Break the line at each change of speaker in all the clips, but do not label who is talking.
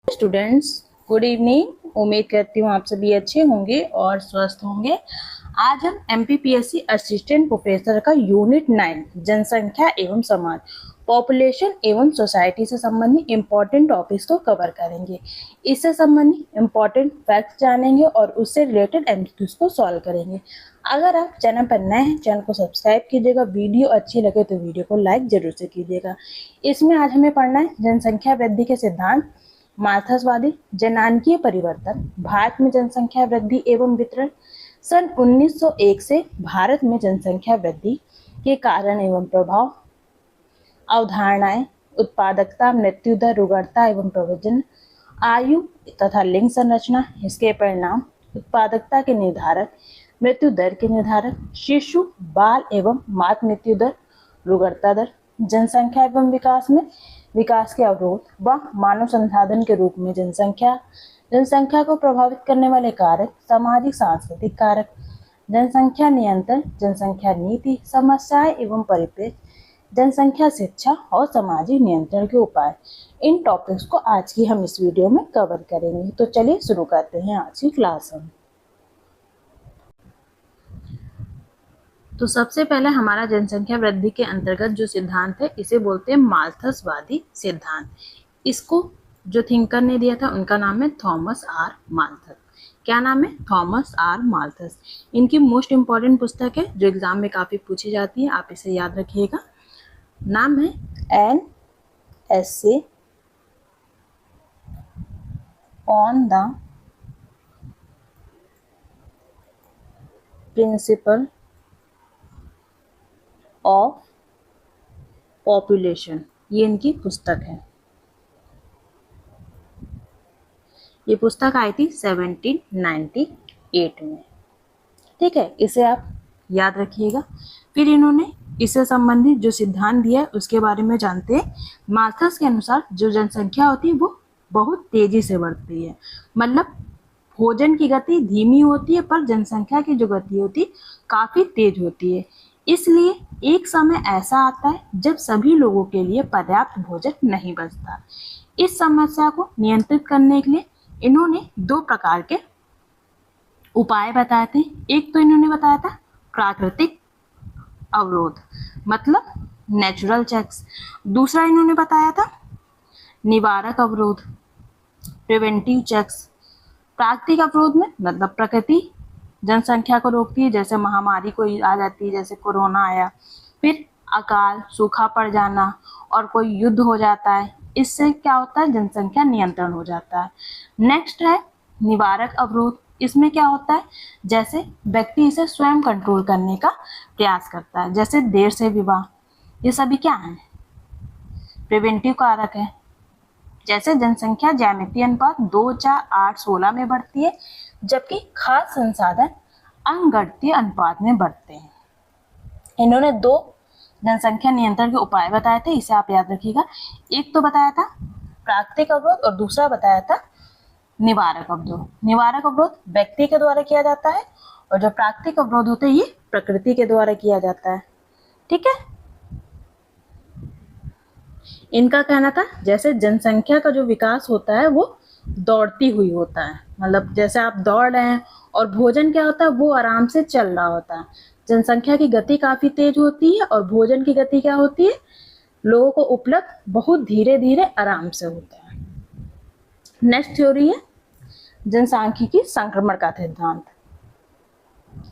Students, good evening. उम्मीद करती हूँ आप सभी अच्छे होंगे और स्वस्थ होंगे। आज हम एमपीपीएससी असिस्टेंट प्रोफेसर का यूनिट 9 जनसंख्या एवं समाज, पॉपुलेशन एवं सोसाइटी से संबंधित इम्पोर्टेंट टॉपिक्स को कवर करेंगे। इससे संबंधित इम्पोर्टेंट फैक्ट्स जानेंगे और उससे रिलेटेड एमसीक्यूज को सॉल्व करेंगे। अगर आप चैनल पर नए हैं, चैनल को सब्सक्राइब कीजिएगा। वीडियो अच्छी लगे तो वीडियो को लाइक जरूर से कीजिएगा। इसमें आज हमें पढ़ना है जनसंख्या वृद्धि के सिद्धांत, मार्थसवादी, जनांकीय परिवर्तन, भारत में जनसंख्या वृद्धि एवं वितरण, सन 1901 से भारत में जनसंख्या वृद्धि के कारण एवं प्रभाव, अवधारणाएं, उत्पादकता, मृत्यु दर, रुग्णता एवं प्रवचन, आयु तथा लिंग संरचना, इसके परिणाम, उत्पादकता के निर्धारक, मृत्यु दर के निर्धारक, शिशु, बाल एवं मातृ मृत्यु दर, रुग्णता दर, जनसंख्या एवं विकास में विकास के अवरोध व मानव संसाधन के रूप में जनसंख्या को प्रभावित करने वाले कारक, सामाजिक सांस्कृतिक कारक, जनसंख्या नियंत्रण, जनसंख्या नीति, समस्याएं एवं परिप्रेक्ष्य, जनसंख्या शिक्षा और सामाजिक नियंत्रण के उपाय। इन टॉपिक्स को आज की हम इस वीडियो में कवर करेंगे। तो चलिए शुरू करते हैं आज की क्लास हम। तो सबसे पहले हमारा जनसंख्या वृद्धि के अंतर्गत जो सिद्धांत है इसे बोलते हैं माल्थसवादी सिद्धांत। इसको जो थिंकर ने दिया था उनका नाम है थॉमस आर माल्थस। क्या नाम है? Thomas R Malthus. इनकी मोस्ट इम्पॉर्टेंट पुस्तक है जो एग्जाम में काफी पूछी जाती है, आप इसे याद रखिएगा। नाम है an essay on the principle of population, ये इनकी पुस्तक है। ये पुस्तक आई थी 1798 में। ठीक है, इसे आप याद रखिएगा। फिर इन्होंने इससे संबंधित जो सिद्धांत दिया है उसके बारे में जानते हैं। माल्थस के अनुसार जो जनसंख्या होती है वो बहुत तेजी से बढ़ती है, मतलब भोजन की गति धीमी होती है पर जनसंख्या की जो गति होती है काफी तेज होती है। इसलिए एक समय ऐसा आता है जब सभी लोगों के लिए पर्याप्त भोजन नहीं बचता। इस समस्या को नियंत्रित करने के लिए इन्होंने दो प्रकार के उपाय बताए थे। एक तो इन्होंने बताया था प्राकृतिक अवरोध, मतलब नेचुरल चेक्स। दूसरा इन्होंने बताया था निवारक अवरोध, प्रिवेंटिव चेक्स। प्राकृतिक अवरोध में मतलब प्रकृति जनसंख्या को रोकती है, जैसे महामारी कोई आ जाती है, जैसे कोरोना आया, फिर अकाल सूखा पड़ जाना और कोई युद्ध हो जाता है, इससे क्या होता है जनसंख्या नियंत्रण हो जाता है। नेक्स्ट है निवारक अवरोध। इसमें क्या होता है जैसे व्यक्ति इसे स्वयं कंट्रोल करने का प्रयास करता है, जैसे देर से विवाह, ये सभी क्या है प्रिवेंटिव कारक है। जैसे जनसंख्या ज्यामितीय अनुपात 2:4:8:16 में बढ़ती है, जबकि खाद्य संसाधन अंगगणितीय अनुपात में बढ़ते हैं। इन्होंने दो जनसंख्या नियंत्रण के उपाय बताए थे, इसे आप याद रखिएगा। एक तो बताया था प्राकृतिक अवरोध और दूसरा बताया था निवारक अवरोध। निवारक अवरोध व्यक्ति के द्वारा किया जाता है और जो प्राकृतिक अवरोध होते हैं ये प्रकृति के द्वारा किया जाता है। ठीक है, इनका कहना था जैसे जनसंख्या का जो विकास होता है वो दौड़ती हुई होता है, मतलब जैसे आप दौड़ रहे हैं और भोजन क्या होता है वो आराम से चल रहा होता है। जनसंख्या की गति काफी तेज होती है और भोजन की गति क्या होती है लोगों को उपलब्ध बहुत धीरे धीरे आराम से होता है। नेक्स्ट थ्योरी है जनसांख्यिकी संक्रमण का सिद्धांत।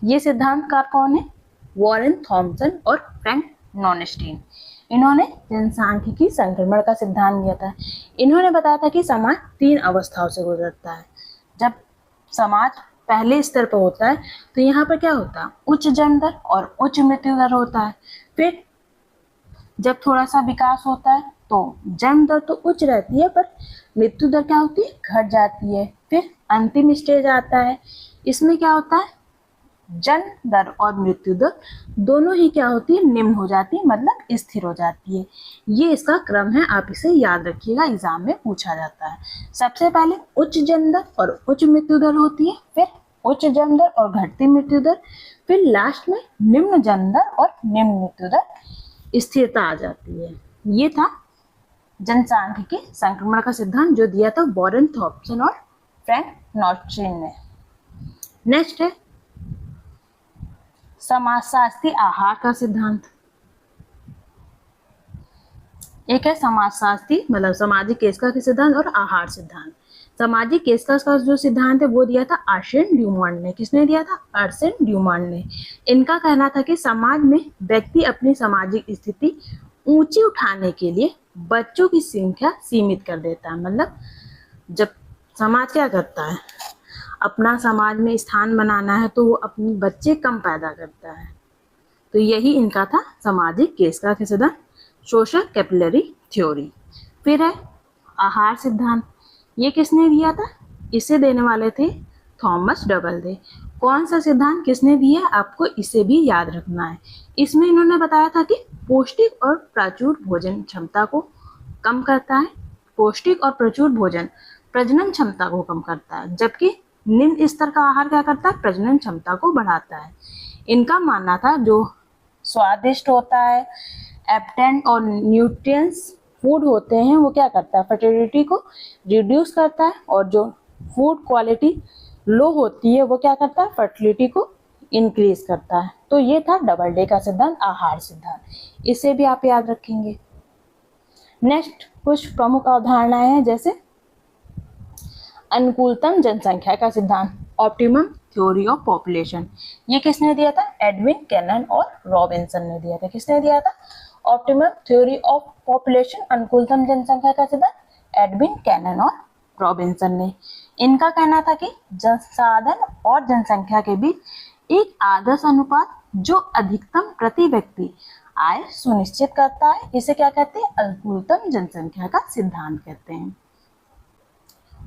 ये सिद्धांतकार कौन है? वॉरेन थॉमसन और फ्रैंक नॉनस्टीन। इन्होंने जनसांख्यिकी संक्रमण का सिद्धांत दिया था। इन्होंने बताया था कि समाज 3 अवस्थाओं से गुजरता है। जब समाज पहले स्तर पर होता है तो यहाँ पर क्या होता है उच्च जन्म दर और उच्च मृत्यु दर होता है। फिर जब थोड़ा सा विकास होता है तो जन्म दर तो उच्च रहती है पर मृत्यु दर क्या होती है घट जाती है। फिर अंतिम स्टेज आता है, इसमें क्या होता है जन्म दर और मृत्यु दर दोनों ही क्या होती है निम्न हो जाती है, मतलब स्थिर हो जाती है। ये इसका क्रम है, आप इसे याद रखिएगा, एग्जाम में पूछा जाता है। सबसे पहले उच्च जन्म दर और उच्च मृत्यु दर होती है, फिर उच्च जन्म दर और घटती मृत्यु दर, फिर लास्ट में निम्न जन्म दर और निम्न मृत्यु दर, स्थिरता आ जाती है। ये था जनसांख्यिकी संक्रमण का सिद्धांत जो दिया था वॉरेन थॉम्पसन और फ्रैंक नॉर्टन ने। नेक्स्ट है समाजशास्त्री आहार का सिद्धांत। एक है समाजशास्त्री मतलब सामाजिक केसका के सिद्धांत और आहार सिद्धांत। सामाजिक केसका का जो सिद्धांत है वो दिया था आर्सेन ड्यूमांड ने। किसने दिया था? आर्सेन ड्यूमांड ने। इनका कहना था कि समाज में व्यक्ति अपनी सामाजिक स्थिति ऊंची उठाने के लिए बच्चों की संख्या सीमित कर देता है। मतलब जब समाज क्या करता है, अपना समाज में स्थान बनाना है तो वो अपने बच्चे कम पैदा करता है। तो यही इनका था सामाजिक केसका के सिद्धांत, सोशल कैपिलरी थ्योरी। फिर है आहार सिद्धांत। ये किसने दिया था? इसे देने वाले थे थॉमस डबलडे। कौन सा सिद्धांत किसने दिया, आपको इसे भी याद रखना है। इसमें इन्होंने बताया था कि पौष्टिक और प्रचुर भोजन क्षमता को कम करता है। पौष्टिक और प्रचुर भोजन प्रजनन क्षमता को कम करता है, जबकि निम्न स्तर का आहार क्या करता है? प्रजनन क्षमता को बढ़ाता है। इनका मानना था जो स्वादिष्ट होता है, एप्टेंट और न्यूट्रिएंट्स फूड होते हैं वो क्या करता है? फर्टिलिटी को रिड्यूस करता है, और जो फूड क्वालिटी लो होती है वो क्या करता है? फर्टिलिटी को इंक्रीज करता है। तो ये था डबलडे का सिद्धांत, आहार सिद्धांत। इसे भी आप याद रखेंगे। नेक्स्ट कुछ प्रमुख अवधारणाएं हैं, जैसे अनुकूलतम जनसंख्या का सिद्धांत, ऑप्टिमम थ्योरी ऑफ पॉपुलेशन। ये किसने दिया था? एडविन कैनन और रॉबिन्सन ने दिया था। किसने दिया था? ऑप्टिमम थ्योरी ऑफ पॉपुलेशन, अनुकूलतम जनसंख्या का सिद्धांत, एडविन कैनन और रॉबिन्सन ने। इनका कहना था कि संसाधन और जनसंख्या के बीच एक आदर्श अनुपात जो अधिकतम प्रति व्यक्ति आय सुनिश्चित करता है, इसे क्या कहते हैं? अनुकूलतम जनसंख्या का सिद्धांत कहते हैं।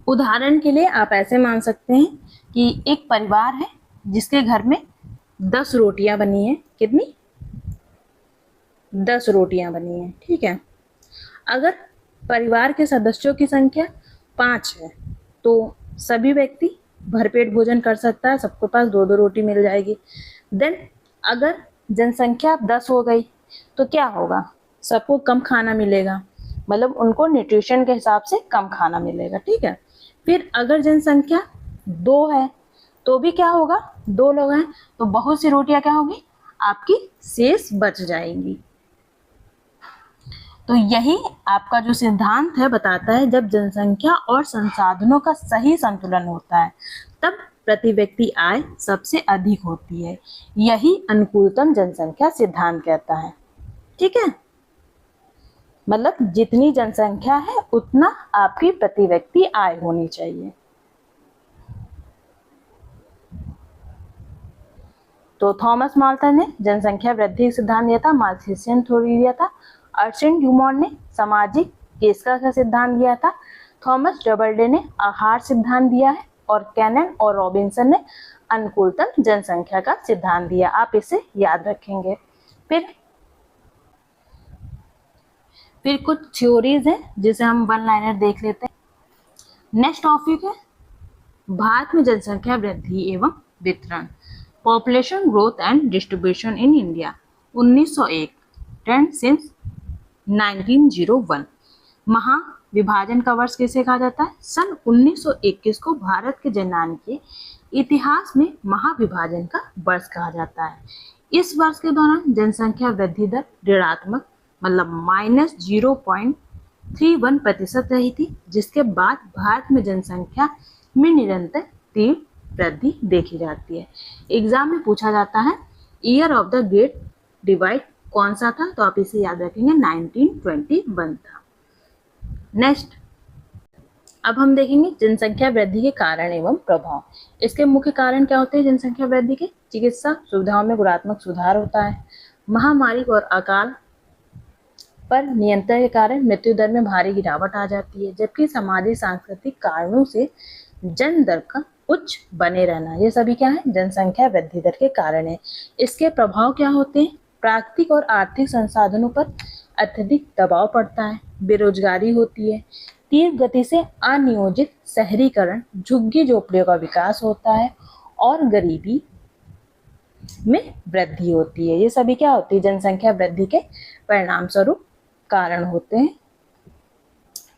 उदाहरण के लिए आप ऐसे मान सकते हैं कि एक परिवार है जिसके घर में 10 रोटियां बनी है। कितनी? 10 रोटियां बनी है, ठीक है। अगर परिवार के सदस्यों की संख्या 5 है तो सभी व्यक्ति भरपेट भोजन कर सकता है, सबके पास 2-2 रोटी मिल जाएगी। देन अगर जनसंख्या 10 हो गई तो क्या होगा? सबको कम खाना मिलेगा, मतलब उनको न्यूट्रिशन के हिसाब से कम खाना मिलेगा, ठीक है। फिर अगर जनसंख्या 2 है तो भी क्या होगा? 2 लोग हैं तो बहुत सी रोटियां क्या होगी? आपकी शेष बच जाएंगी। तो यही आपका जो सिद्धांत है बताता है जब जनसंख्या और संसाधनों का सही संतुलन होता है तब प्रति व्यक्ति आय सबसे अधिक होती है। यही अनुकूलतम जनसंख्या सिद्धांत कहता है, ठीक है। मतलब जितनी जनसंख्या है उतना आपकी प्रति व्यक्ति आय होनी चाहिए। तो थॉमस माल्थस ने जनसंख्या वृद्धि सिद्धांत दिया था, माल्थसियन थ्योरी दिया था, आर्सेन ड्यूमांड ने सामाजिक केसका का सिद्धांत दिया था, थॉमस डबलडे ने आहार सिद्धांत दिया है, और कैनन और रॉबिन्सन ने अनुकूलतम जनसंख्या का सिद्धांत दिया। आप इसे याद रखेंगे। फिर कुछ थ्योरीज हैं जिसे हम वन लाइनर देख लेते हैं। नेक्स्ट टॉपिक है भारत में जनसंख्या वृद्धि एवं वितरण, population growth and distribution in India 1901 trend since 1901। महाविभाजन का वर्ष किसे कहा जाता है? सन 1921 को भारत के जनगणना के इतिहास में महाविभाजन का वर्ष कहा जाता है। इस वर्ष के दौरान जनसंख्या वृद्धि दर ऋणात्मक मतलब -0.31% रही थी, जिसके बाद भारत में जनसंख्या में निरंतर तीव्र वृद्धि देखी जाती है। एग्जाम में पूछा जाता है year of the great divide कौन सा था, तो आप इसे याद रखेंगे 1921 था। नेक्स्ट अब हम देखेंगे जनसंख्या वृद्धि के कारण एवं प्रभाव। इसके मुख्य कारण क्या होते हैं जनसंख्या वृद्धि के? चिकित्सा सुविधाओं में गुणात्मक सुधार होता है, महामारी और अकाल पर नियंत्रण के कारण मृत्यु दर में भारी गिरावट आ जाती है, जबकि सामाजिक सांस्कृतिक कारणों से जन्म दर का उच्च बने रहना, ये सभी क्या है? जनसंख्या वृद्धि दर के कारण है। इसके प्रभाव क्या होते हैं? प्राकृतिक और आर्थिक संसाधनों पर अत्यधिक दबाव पड़ता है, बेरोजगारी होती है, तीव्र गति से अनियोजित शहरीकरण, झुग्गी झोपड़ियों का विकास होता है और गरीबी में वृद्धि होती है। ये सभी क्या होती है? जनसंख्या वृद्धि के परिणाम स्वरूप कारण होते हैं।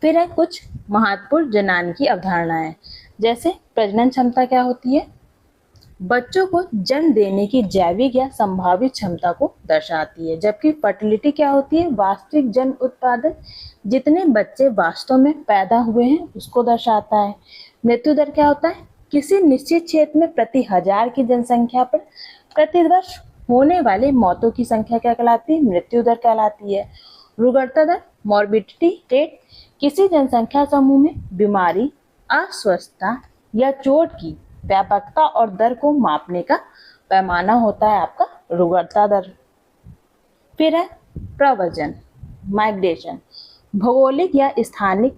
फिर है कुछ महत्वपूर्ण जनान की अवधारणाएं, जैसे प्रजनन क्षमता क्या होती है, बच्चों को जन्म देने की जैविक या संभावित क्षमता को दर्शाती है। जबकि फर्टिलिटी क्या होती है, वास्तविक जन्म उत्पादन, जितने बच्चे वास्तव में पैदा हुए हैं उसको दर्शाता है। मृत्यु दर क्या होता है, किसी निश्चित क्षेत्र में प्रति हजार की जनसंख्या पर प्रतिवर्ष होने वाले मौतों की संख्या क्या कहलाती है, मृत्यु दर कहलाती है। रुग्णता दर, मॉर्बिडिटी रेट, किसी जनसंख्या समूह में बीमारी, अस्वस्थता या चोट की व्यापकता और दर को मापने का पैमाना होता है आपका रुग्णता दर। फिर है प्रव्रजन, माइग्रेशन, भौगोलिक या स्थानिक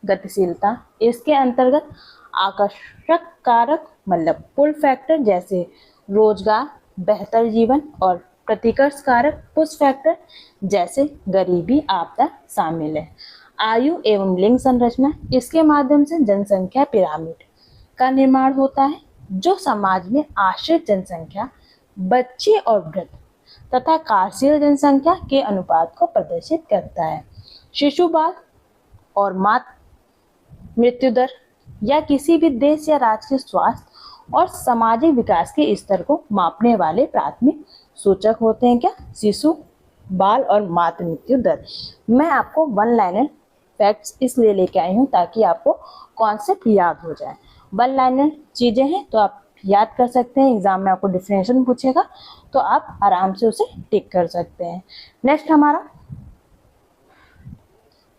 गतिशीलता। इसके अंतर्गत आकर्षक कारक मतलब पुल फैक्टर जैसे रोजगार, बेहतर जीवन, और प्रतिकर्ष कारक पुश फैक्टर जैसे गरीबी, आपदा शामिल है। आयु एवं लिंग संरचना, इसके माध्यम से जनसंख्या पिरामिड का निर्माण होता है जो समाज में आश्रित जनसंख्या, बच्चे और वृद्ध तथा कार्यशील जनसंख्या के अनुपात को प्रदर्शित करता है। शिशु, बाल और मातृ मृत्यु दर या किसी भी देश या राज्य के स्वास्थ्य और सामाजिक विकास के स्तर को मापने वाले प्राथमिक सूचक होते हैं क्या, शिशु, बाल और मातृ मृत्यु दर। मैं आपको वन लाइनर फैक्ट्स इसलिए लेके आई हूँ ताकि आपको कॉन्सेप्ट याद हो जाए। वन लाइनर चीजें हैं तो आप याद कर सकते हैं, एग्जाम में आपको डिफरेंशिएशन पूछेगा तो आप आराम से उसे टिक कर सकते हैं। नेक्स्ट हमारा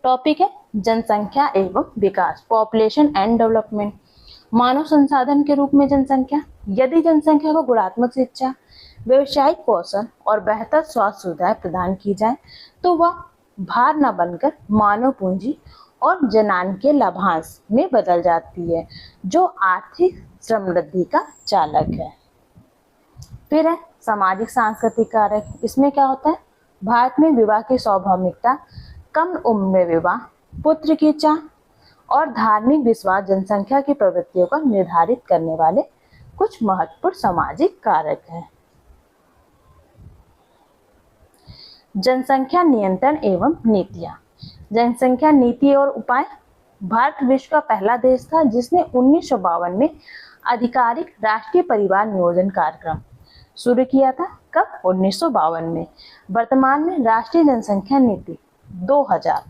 टॉपिक है जनसंख्या एवं विकास, पॉपुलेशन एंड डेवलपमेंट। मानव संसाधन के रूप में जनसंख्या, यदि जनसंख्या को गुणात्मक शिक्षा, व्यवसायिक कौशल और बेहतर स्वास्थ्य सुविधाएं प्रदान की जाए तो वह भार न बनकर मानव पूंजी और जनांकीय लाभांश में बदल जाती है जो आर्थिक समृद्धि का चालक है। फिर है सामाजिक सांस्कृतिक कारक, इसमें क्या होता है, भारत में विवाह की स्वाभाविकता, कम उम्र में विवाह, पुत्र की चाह और धार्मिक विश्वास जनसंख्या की प्रवृत्तियों को निर्धारित करने वाले कुछ महत्वपूर्ण सामाजिक कारक हैं। जनसंख्या नियंत्रण एवं नीतियां, जनसंख्या नीति और उपाय। भारत विश्व का पहला देश था जिसने 1952 में आधिकारिक राष्ट्रीय परिवार नियोजन कार्यक्रम शुरू किया था। कब, 1952 में। वर्तमान में राष्ट्रीय जनसंख्या नीति 2000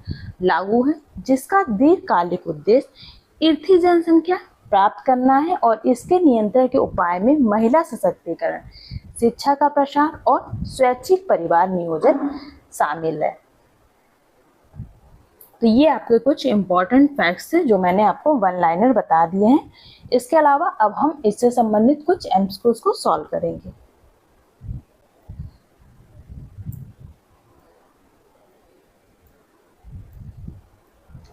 लागू है जिसका दीर्घकालिक उद्देश्य स्थिर जनसंख्या प्राप्त करना है और इसके नियंत्रण के उपाय में महिला सशक्तिकरण, शिक्षा का प्रसार और स्वैच्छिक परिवार नियोजन शामिल है। तो ये आपके कुछ इंपॉर्टेंट फैक्ट्स थे जो मैंने आपको वन लाइनर बता दिए हैं। इसके अलावा अब हम इससे संबंधित कुछ एमसीक्यूज को सॉल्व करेंगे।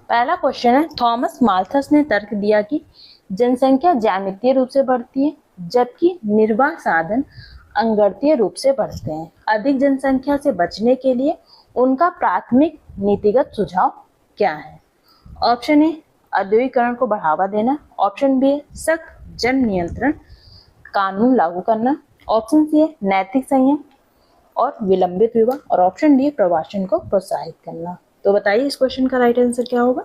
पहला क्वेश्चन है, थॉमस माल्थस ने तर्क दिया कि जनसंख्या ज्यामितीय रूप से बढ़ती है जबकि निर्वाह साधन अंगणितीय रूप से बढ़ते हैं। अधिक जनसंख्या से बचने के लिए उनका प्राथमिक नीतिगत सुझाव क्या है? ऑप्शन ए, औद्योगिकरण को बढ़ावा देना। ऑप्शन बी, सख्त जन नियंत्रण कानून लागू करना। ऑप्शन सी है नैतिक संयम और विलंबित विवाह। और ऑप्शन डी, प्रवासन को प्रोत्साहित करना। तो बताइए इस क्वेश्चन का राइट आंसर क्या होगा?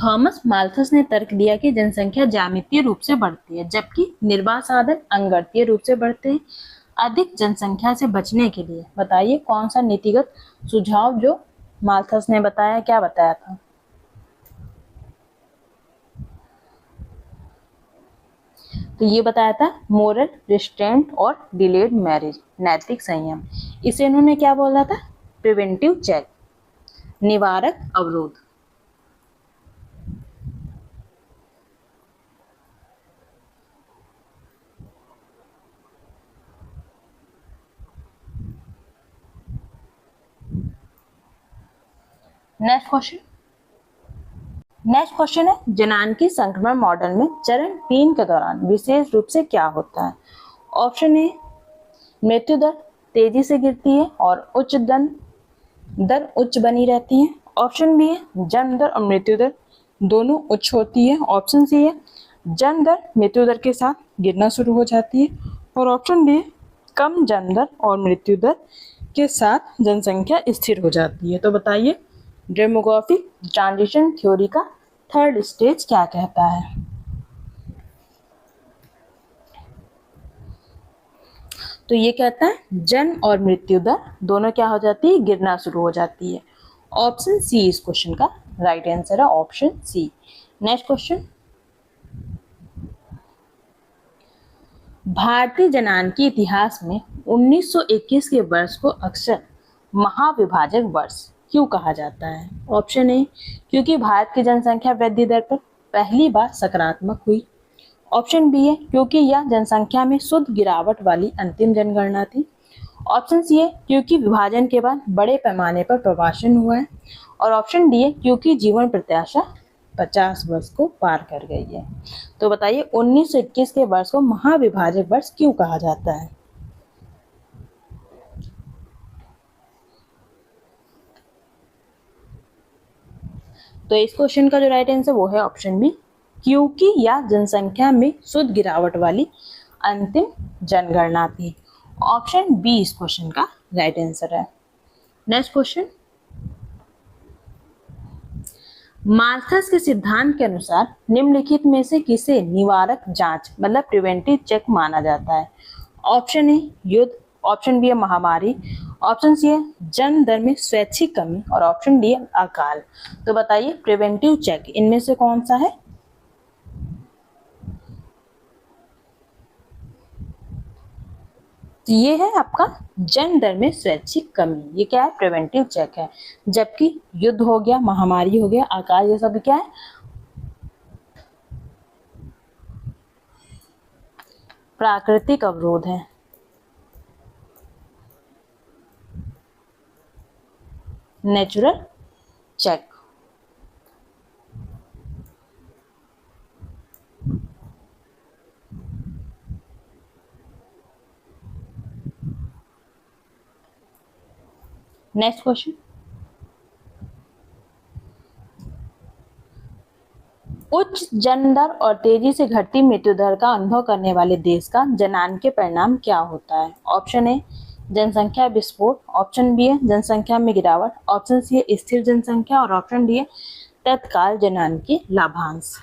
थॉमस माल्थस ने तर्क दिया कि जनसंख्या ज्यामितीय रूप से बढ़ती है जबकि निर्वाह साधन अंगणितीय रूप से बढ़ते हैं। अधिक जनसंख्या से बचने के लिए बताइए कौन सा नीतिगत सुझाव जो माल्थस ने बताया, क्या बताया था? तो ये बताया था मोरल रिस्ट्रेंट और डिलेड मैरिज, नैतिक संयम। इसे इन्होंने क्या बोला था? प्रिवेंटिव चेक, निवारक अवरोध। नेक्स्ट क्वेश्चन है, जनानकी संक्रमण मॉडल में चरण 3 के दौरान विशेष रूप से क्या होता है? ऑप्शन ए, मृत्यु दर तेजी से गिरती है और उच्च दर उच्च बनी रहती है। ऑप्शन बी है, जन्म दर और मृत्यु दर दोनों उच्च होती है। ऑप्शन सी है, जन्म दर मृत्यु दर के साथ गिरना शुरू हो जाती है। और ऑप्शन डी, कम जन्म दर और मृत्यु दर के साथ जनसंख्या स्थिर हो जाती है। तो बताइए डेमोग्राफिक ट्रांजिशन थ्योरी का थर्ड स्टेज क्या कहता है? तो ये कहता है जन्म और मृत्यु दर दोनों क्या हो जाती है, गिरना शुरू हो जाती है। ऑप्शन सी इस क्वेश्चन का राइट आंसर है, ऑप्शन सी। नेक्स्ट क्वेश्चन, भारतीय जनान के इतिहास में 1921 के वर्ष को अक्सर महाविभाजक वर्ष क्यों कहा जाता है? ऑप्शन ए क्योंकि भारत की जनसंख्या वृद्धि दर पर पहली बार सकारात्मक हुई। ऑप्शन बी है क्योंकि यह जनसंख्या में शुद्ध गिरावट वाली अंतिम जनगणना थी। ऑप्शन सी है क्योंकि विभाजन के बाद बड़े पैमाने पर प्रवासन हुआ है। और ऑप्शन डी है क्योंकि जीवन प्रत्याशा 50 वर्ष को पार कर गई है। तो बताइए 1921 के वर्ष को महाविभाजक वर्ष क्यों कहा जाता है? तो इस क्वेश्चन का जो राइट आंसर वो है ऑप्शन बी, क्योंकि यह जनसंख्या में शुद्ध गिरावट वाली अंतिम जनगणना थी। ऑप्शन बी इस क्वेश्चन का राइट आंसर है। नेक्स्ट क्वेश्चन, माल्थस के सिद्धांत के अनुसार निम्नलिखित में से किसे निवारक जांच मतलब प्रिवेंटिव चेक माना जाता है? ऑप्शन ए युद्ध, ऑप्शन बी है महामारी, ऑप्शन सी है जन्म दर में स्वैच्छिक कमी और ऑप्शन डी है अकाल। तो बताइए प्रिवेंटिव चेक इनमें से कौन सा है? ये है आपका जन्म दर में स्वैच्छिक कमी। ये क्या है? प्रिवेंटिव चेक है। जबकि युद्ध हो गया, महामारी हो गया, अकाल, ये सब क्या है? प्राकृतिक अवरोध है। Natural check. नेक्स्ट क्वेश्चन, उच्च जन्म दर और तेजी से घटती मृत्यु दर का अनुभव करने वाले देश का जनान के परिणाम क्या होता है? ऑप्शन ए जनसंख्या विस्फोट, ऑप्शन बी है जनसंख्या में गिरावट, ऑप्शन सी है स्थिर जनसंख्या और ऑप्शन डी है तत्काल जनान के लाभांश।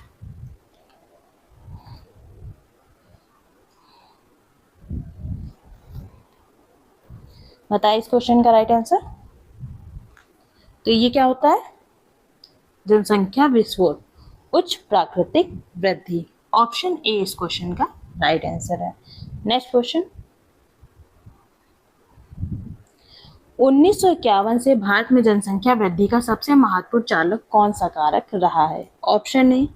बताइए इस क्वेश्चन का राइट आंसर। तो ये क्या होता है? जनसंख्या विस्फोट, उच्च प्राकृतिक वृद्धि। ऑप्शन ए इस क्वेश्चन का राइट आंसर है। नेक्स्ट क्वेश्चन, 1951 से भारत में जनसंख्या वृद्धि का सबसे महत्वपूर्ण चालक कौन सा कारक रहा है? ऑप्शन ए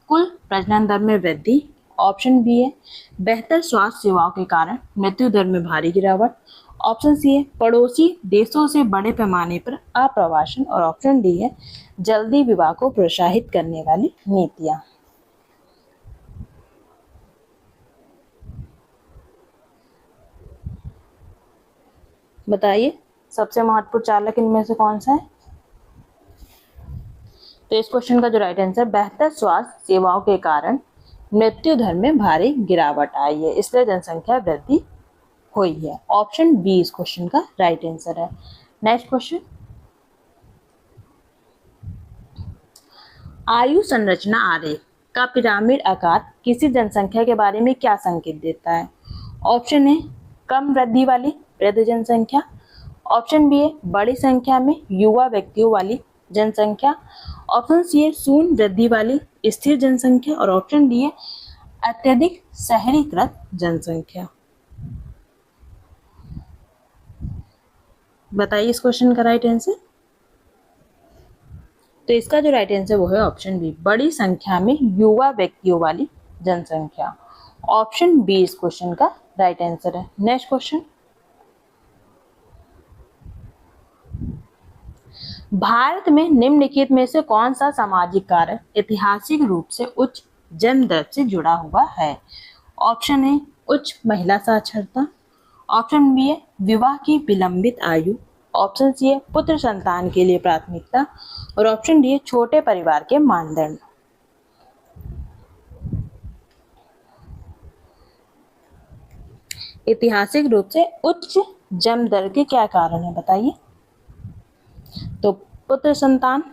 कुल प्रजनन दर में वृद्धि, ऑप्शन बी है बेहतर स्वास्थ्य सेवाओं के कारण मृत्यु दर में भारी गिरावट, ऑप्शन सी है पड़ोसी देशों से बड़े पैमाने पर आप्रवासन और ऑप्शन डी है जल्दी विवाह को प्रोत्साहित करने वाली नीतियां। बताइए सबसे महत्वपूर्ण चालक इनमें से कौन सा है? तो इस क्वेश्चन का जो राइट आंसर बेहतर स्वास्थ्य सेवाओं के कारण मृत्यु दर में भारी गिरावट आई है, इसलिए जनसंख्या वृद्धि हुई है। ऑप्शन बी इस क्वेश्चन का राइट आंसर है। नेक्स्ट क्वेश्चन, आयु संरचना आरेख का पिरामिड आकार किसी जनसंख्या के बारे में क्या संकेत देता है? ऑप्शन ए कम वृद्धि वाली वृद्ध जनसंख्या, ऑप्शन बी है बड़ी संख्या में युवा व्यक्तियों वाली जनसंख्या, ऑप्शन सी है शून्य वृद्धि वाली स्थिर जनसंख्या और ऑप्शन डी है अत्यधिक शहरीकृत जनसंख्या। बताइए इस क्वेश्चन का राइट आंसर। तो इसका जो राइट आंसर वो है ऑप्शन बी, बड़ी संख्या में युवा व्यक्तियों वाली जनसंख्या। ऑप्शन बी इस क्वेश्चन का राइट आंसर है। नेक्स्ट क्वेश्चन, भारत में निम्नलिखित में से कौन सा सामाजिक कारक ऐतिहासिक रूप से उच्च जन्म दर से जुड़ा हुआ है? ऑप्शन ए उच्च महिला साक्षरता, ऑप्शन बी है विवाह की विलंबित आयु, ऑप्शन सी है पुत्र संतान के लिए प्राथमिकता और ऑप्शन डी है छोटे परिवार के मानदंड। ऐतिहासिक रूप से उच्च जन्म दर के क्या कारण है बताइए। तो पुत्र संतान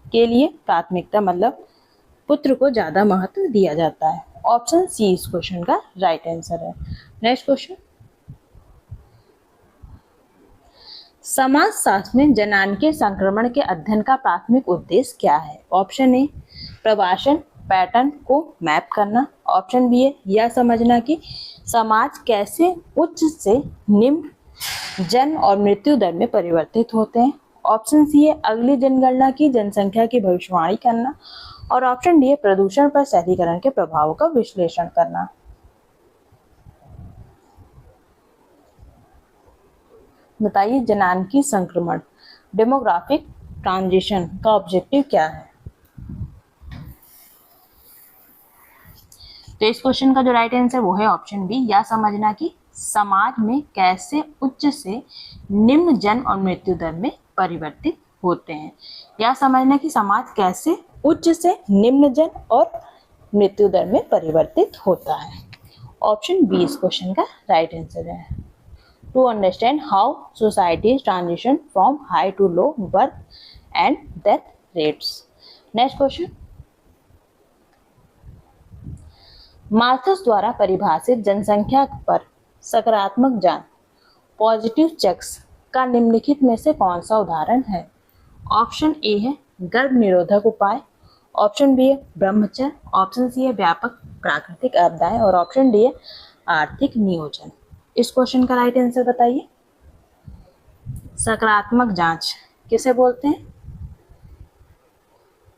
के लिए प्राथमिकता, मतलब पुत्र को ज्यादा महत्व दिया जाता है। ऑप्शन सी इस क्वेश्चन का राइट आंसर है। नेक्स्ट क्वेश्चन, समाज शास्त्र में जनांकीय संक्रमण के अध्ययन का प्राथमिक उद्देश्य क्या है। ऑप्शन ए प्रवासन पैटर्न को मैप करना। ऑप्शन बी है यह समझना कि समाज कैसे उच्च से निम्न जन्म और मृत्यु दर में परिवर्तित होते हैं। ऑप्शन सी है अगली जनगणना की जनसंख्या की भविष्यवाणी करना। और ऑप्शन डी है प्रदूषण पर शहरीकरण के प्रभावों का विश्लेषण करना। बताइए जनांकीय संक्रमण डेमोग्राफिक ट्रांजिशन का ऑब्जेक्टिव क्या है। तो इस क्वेश्चन का जो राइट आंसर वो है ऑप्शन बी, यह समझना कि समाज में कैसे उच्च से निम्न जन्म और मृत्यु दर में परिवर्तित होते हैं। यह समझना कि समाज कैसे उच्च से निम्न जन्म और मृत्यु दर में परिवर्तित होता है। ऑप्शन बी इस क्वेश्चन का राइट आंसर है। To understand how societies transition from high to low birth and death rates. Next question, Malthus द्वारा परिभाषित जनसंख्या पर सकारात्मक जांच पॉजिटिव चेक्स का निम्नलिखित में से कौन सा उदाहरण है। ऑप्शन ए है गर्भ निरोधक उपाय। ऑप्शन बी है ब्रह्मचर्य। ऑप्शन सी है व्यापक प्राकृतिक आपदाएं। और ऑप्शन डी है आर्थिक नियोजन। इस क्वेश्चन का राइट आंसर बताइए। सकारात्मक जांच किसे बोलते हैं।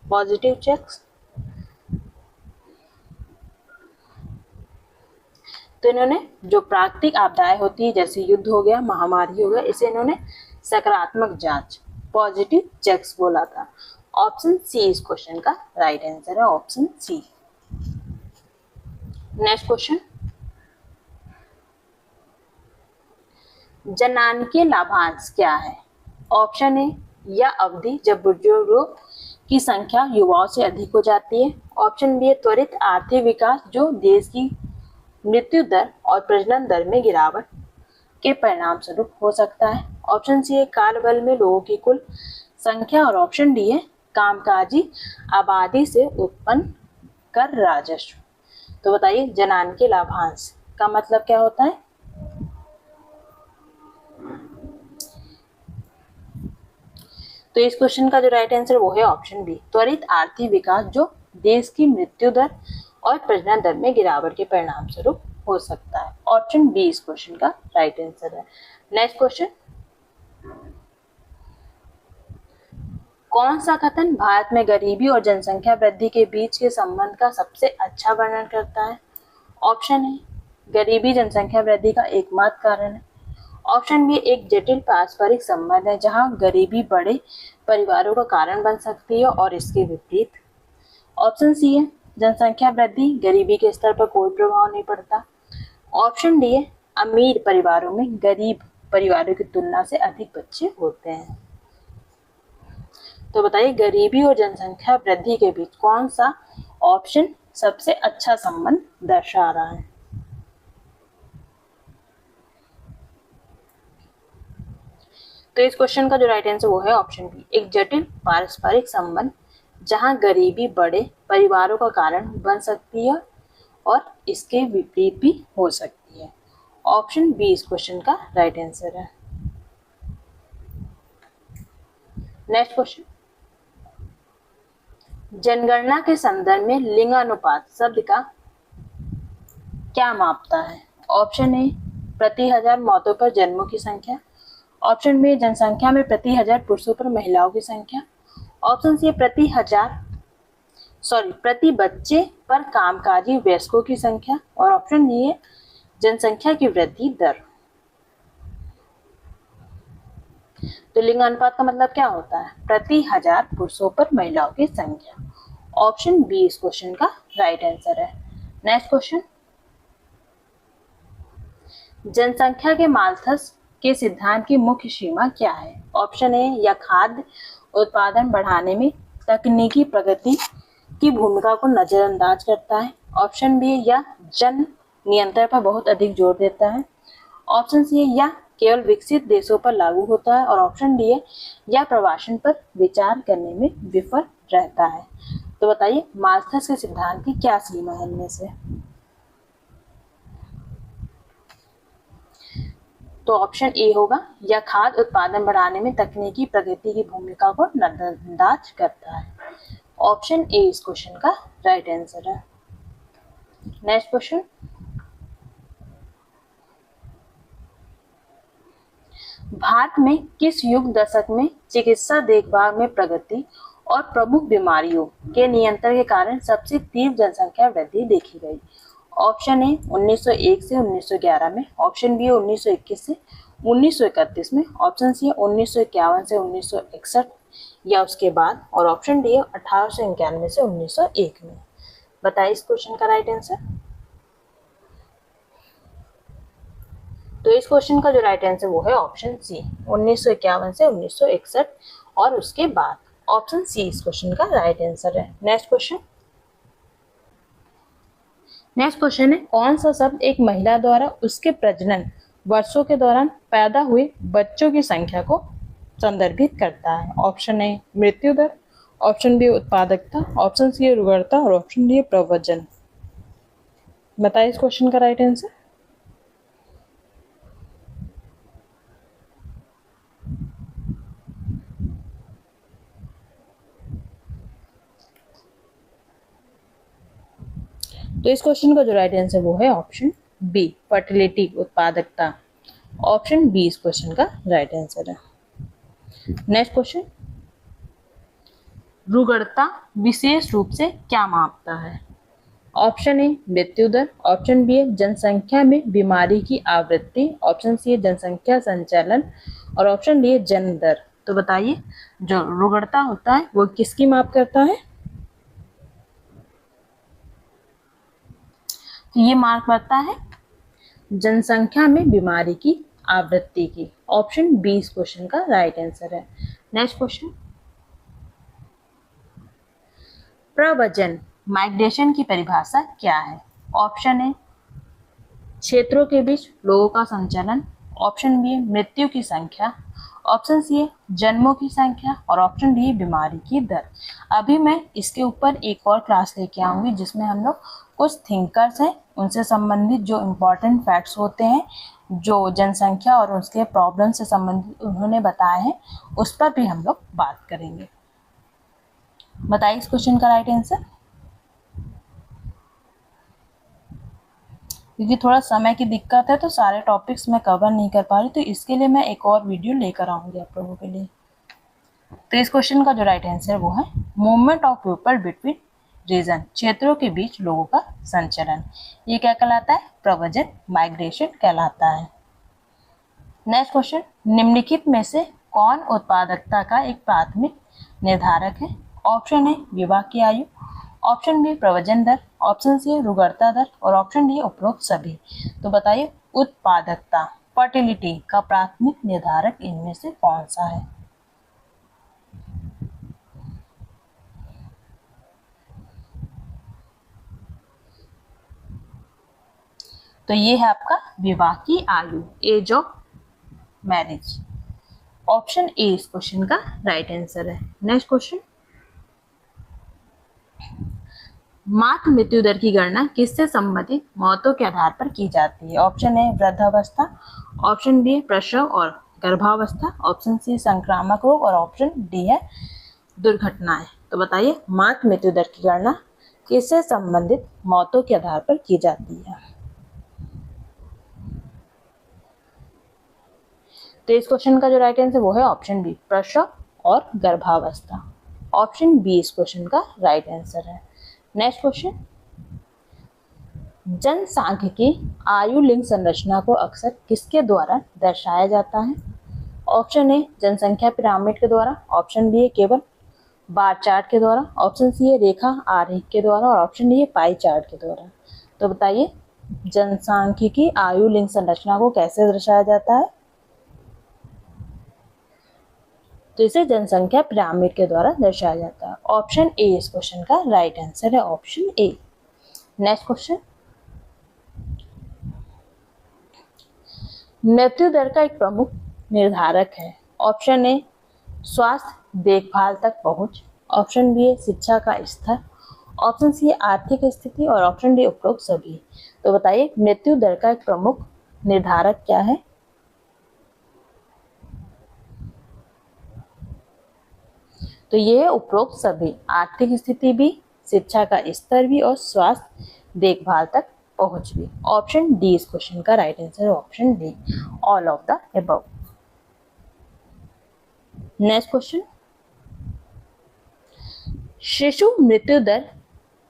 Positive checks. तो इन्होंने जो प्राकृतिक आपदाएं होती है जैसे युद्ध हो गया, महामारी हो गया, इसे इन्होंने सकारात्मक जांच पॉजिटिव चेक्स बोला था। ऑप्शन सी इस क्वेश्चन का राइट आंसर है। Option C. नेक्स्ट क्वेश्चन, जनांकीय लाभांश क्या है। ऑप्शन ए यह अवधि जब बुजुर्गों की संख्या युवाओं से अधिक हो जाती है। ऑप्शन बी है त्वरित आर्थिक विकास जो देश की मृत्यु दर और प्रजनन दर में गिरावट के परिणाम स्वरूप हो सकता है। ऑप्शन सी है कालबल में लोगों की कुल संख्या। और ऑप्शन डी है कामकाजी आबादी से उत्पन्न कर राजस्व। तो बताइए जनांकीय लाभांश का मतलब क्या होता है। तो इस क्वेश्चन का जो राइट आंसर वो है ऑप्शन बी त्वरित आर्थिक विकास जो देश की मृत्यु दर और प्रजनन दर में गिरावट के परिणाम स्वरूप हो सकता है। ऑप्शन बी इस क्वेश्चन का राइट आंसर है। नेक्स्ट क्वेश्चन, कौन सा कथन भारत में गरीबी और जनसंख्या वृद्धि के बीच के संबंध का सबसे अच्छा वर्णन करता है। ऑप्शन ए गरीबी जनसंख्या वृद्धि का एकमात्र कारण है। ऑप्शन बी एक जटिल पारस्परिक संबंध है जहां गरीबी बड़े परिवारों का कारण बन सकती है और इसके विपरीत। ऑप्शन सी है जनसंख्या वृद्धि गरीबी के स्तर पर कोई प्रभाव नहीं पड़ता। ऑप्शन डी है अमीर परिवारों में गरीब परिवारों की तुलना से अधिक बच्चे होते हैं। तो बताइए गरीबी और जनसंख्या वृद्धि के बीच कौन सा ऑप्शन सबसे अच्छा संबंध दर्शा रहा है। तो इस क्वेश्चन का जो राइट आंसर वो है ऑप्शन बी एक जटिल पारस्परिक संबंध जहां गरीबी बड़े परिवारों का कारण बन सकती है और इसके विपरीत भी हो सकती है। ऑप्शन बी इस क्वेश्चन का राइट आंसर है। नेक्स्ट क्वेश्चन, जनगणना के संदर्भ में लिंगानुपात शब्द का क्या मापता है। ऑप्शन ए प्रति हजार मौतों पर जन्मों की संख्या। ऑप्शन बी जनसंख्या में प्रति हजार पुरुषों पर महिलाओं की संख्या। ऑप्शन सी प्रति बच्चे पर कामकाजी वयस्कों की संख्या। और ऑप्शन डी है जनसंख्या की वृद्धि दर। तो लिंगानुपात का मतलब क्या होता है प्रति हजार पुरुषों पर महिलाओं की संख्या। ऑप्शन बी इस क्वेश्चन का राइट आंसर है। नेक्स्ट क्वेश्चन, जनसंख्या के माल्थस के सिद्धांत की मुख्य सीमा क्या है। ऑप्शन ए या खाद्य उत्पादन बढ़ाने में तकनीकी प्रगति की भूमिका को नजरअंदाज करता है। ऑप्शन बी या जन नियंत्रण पर बहुत अधिक जोर देता है। ऑप्शन सी या केवल विकसित देशों पर लागू होता है, और ऑप्शन डी है यह प्रवासन पर विचार करने में विफल रहता है। तो बताइए माल्थस के सिद्धांत की क्या सीमा है इनमें से? तो ऑप्शन ए होगा, यह खाद्य उत्पादन बढ़ाने में तकनीकी प्रगति की भूमिका को नजरअंदाज करता है। ऑप्शन ए इस क्वेश्चन का राइट आंसर है। नेक्स्ट क्वेश्चन, भारत में किस युग दशक में चिकित्सा देखभाल में प्रगति और प्रमुख बीमारियों के नियंत्रण के कारण सबसे तीव्र जनसंख्या वृद्धि देखी गई? ऑप्शन ए 1901 से 1911 में, ऑप्शन बी 1921 से 1931 में, ऑप्शन सी 1951 से 1961 या उसके बाद, और ऑप्शन डी 1891 से 1901 में। बताइए इस क्वेश्चन का राइट आंसर। तो इस क्वेश्चन का जो राइट आंसर वो है ऑप्शन सी 1951 से 1961 और उसके बाद। ऑप्शन सी इस क्वेश्चन का राइट आंसर है। नेक्स्ट क्वेश्चन है, कौन सा शब्द एक महिला द्वारा उसके प्रजनन वर्षों के दौरान पैदा हुए बच्चों की संख्या को संदर्भित करता है? ऑप्शन ए मृत्यु दर, ऑप्शन बी उत्पादकता, ऑप्शन सी रुग्णता और ऑप्शन डी प्रव्रजन। बताइए इस क्वेश्चन का राइट आंसर। तो इस क्वेश्चन का जो राइट आंसर वो है ऑप्शन बी फर्टिलिटी उत्पादकता। ऑप्शन बी इस क्वेश्चन का राइट आंसर है। नेक्स्ट क्वेश्चन, रुग्णता विशेष रूप से क्या मापता है? ऑप्शन ए मृत्यु दर, ऑप्शन बी है जनसंख्या में बीमारी की आवृत्ति, ऑप्शन सी है जनसंख्या संचालन और ऑप्शन डी है जन्म दर। तो बताइए जो रुग्णता होता है वो किसकी माप करता है? तो ये मार्क करता है जनसंख्या में बीमारी की आवृत्ति की। ऑप्शन बी इस क्वेश्चन का राइट आंसर है। नेक्स्ट क्वेश्चन, प्रव्रजन माइग्रेशन की परिभाषा क्या है? ऑप्शन ए क्षेत्रों के बीच लोगों का संचलन, ऑप्शन बी मृत्यु की संख्या, ऑप्शन सी है जन्मों की संख्या और ऑप्शन डी बीमारी की दर। अभी मैं इसके ऊपर एक और क्लास लेके आऊंगी जिसमें हम लोग कुछ थिंकर्स हैं उनसे संबंधित जो इम्पोर्टेंट फैक्ट्स होते हैं जो जनसंख्या और उसके प्रॉब्लम से संबंधित उन्होंने बताए हैं उस पर भी हम लोग बात करेंगे। बताइए इस क्वेश्चन का राइट आंसर। क्योंकि थोड़ा समय की दिक्कत है तो सारे टॉपिक्स मैं कवर नहीं कर पा रही, तो इसके लिए मैं एक और वीडियो लेकर आऊंगी आप लोगों के लिए। तो इस क्वेश्चन का जो राइट आंसर वो है movement of people between region, क्षेत्रों के बीच लोगों का संचलन। ये क्या कहलाता है? प्रव्रजन माइग्रेशन कहलाता है। नेक्स्ट क्वेश्चन, निम्नलिखित में से कौन उत्पादकता का एक प्राथमिक निर्धारक है? ऑप्शन ए विवाह की आयु, ऑप्शन बी प्रव्रजन दर, ऑप्शन सी रुग्णता दर और ऑप्शन डी उपरोक्त सभी। तो बताइए उत्पादकता फर्टिलिटी का प्राथमिक निर्धारक इनमें से कौन सा है? तो ये है आपका विवाह की आयु, age of marriage. Option A इस क्वेश्चन का राइट आंसर है। नेक्स्ट क्वेश्चन, मातृ मृत्यु दर की गणना किससे संबंधित मौतों के आधार पर की जाती है? ऑप्शन ए वृद्धावस्था, ऑप्शन बी प्रसव और गर्भावस्था, ऑप्शन सी संक्रामक रोग और ऑप्शन डी है दुर्घटनाएं। तो बताइए मातृ मृत्यु दर की गणना किससे संबंधित मौतों के आधार पर की जाती है? तो इस क्वेश्चन का जो राइट आंसर वो है ऑप्शन बी प्रसव और गर्भावस्था। ऑप्शन बी इस क्वेश्चन का राइट आंसर है। नेक्स्ट क्वेश्चन, जनसांख्यिकी आयु लिंग संरचना को अक्सर किसके द्वारा दर्शाया जाता है? ऑप्शन ए जनसंख्या पिरामिड के द्वारा, ऑप्शन बी केवल बार चार्ट के द्वारा, ऑप्शन सी है रेखा आरेख के द्वारा और ऑप्शन डी है पाई चार्ट के द्वारा। तो बताइए जनसांख्यिकी आयु लिंग संरचना को कैसे दर्शाया जाता है? तो इसे जनसंख्या पिरामिड के द्वारा दर्शाया जाता है। ऑप्शन ए इस क्वेश्चन का राइट आंसर है, ऑप्शन ए। नेक्स्ट क्वेश्चन, मृत्यु दर का एक प्रमुख निर्धारक है? ऑप्शन ए स्वास्थ्य देखभाल तक पहुंच, ऑप्शन बी शिक्षा का स्तर, ऑप्शन सी आर्थिक स्थिति और ऑप्शन डी उपरोक्त सभी। तो बताइए मृत्यु दर का एक प्रमुख निर्धारक क्या है? तो ये है उपरोक्त सभी, आर्थिक स्थिति भी, शिक्षा का स्तर भी और स्वास्थ्य देखभाल तक पहुंच भी। ऑप्शन डी इस क्वेश्चन का राइट आंसर है, option D all of the above. Next question, शिशु मृत्यु दर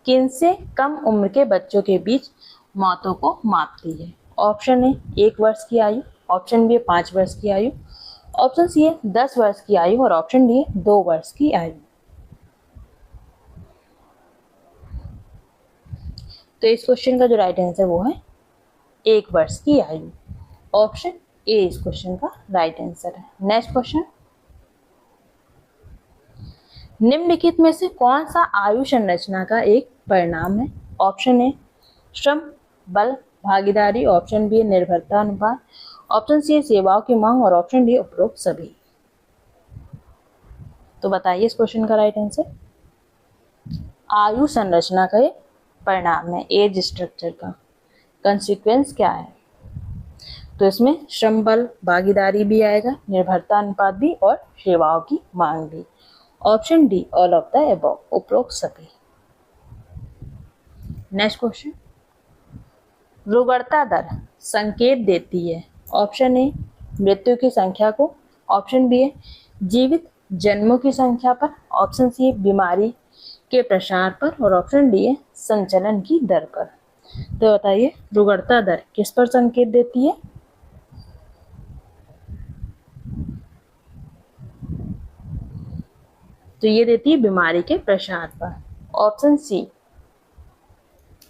किनसे कम उम्र के बच्चों के बीच मौतों को मापती है? ऑप्शन ए 1 वर्ष की आयु, ऑप्शन बी 5 वर्ष की आयु, ऑप्शन सी है 10 वर्ष की आयु और ऑप्शन डी है 2 वर्ष की आयु। तो इस क्वेश्चन का जो राइट आंसर वो है 1 वर्ष की आयु। ऑप्शन ए इस क्वेश्चन का राइट आंसर है। नेक्स्ट क्वेश्चन, निम्नलिखित में से कौन सा आयु संरचना का एक परिणाम है? ऑप्शन ए श्रम बल भागीदारी, ऑप्शन बी निर्भरता अनुपात, ऑप्शन सी सेवाओं की मांग और ऑप्शन डी उपरोक्त सभी। तो बताइए इस क्वेश्चन का राइट आंसर। आयु संरचना का एक परिणाम है, एज स्ट्रक्चर का कंसिक्वेंस क्या है? तो इसमें श्रम बल भागीदारी भी आएगा, निर्भरता अनुपात भी और सेवाओं की मांग भी। Option D all of the above, उपरोक्त सभी। नेक्स्ट क्वेश्चन, रुग्णता दर संकेत देती है? ऑप्शन ए मृत्यु की संख्या को, ऑप्शन बी है जीवित जन्मों की संख्या पर, ऑप्शन सी बीमारी के प्रसार पर और ऑप्शन डी है संचलन की दर पर। तो बताइए रुग्णता दर किस पर संकेत देती है? तो ये देती है बीमारी के प्रसार पर। ऑप्शन सी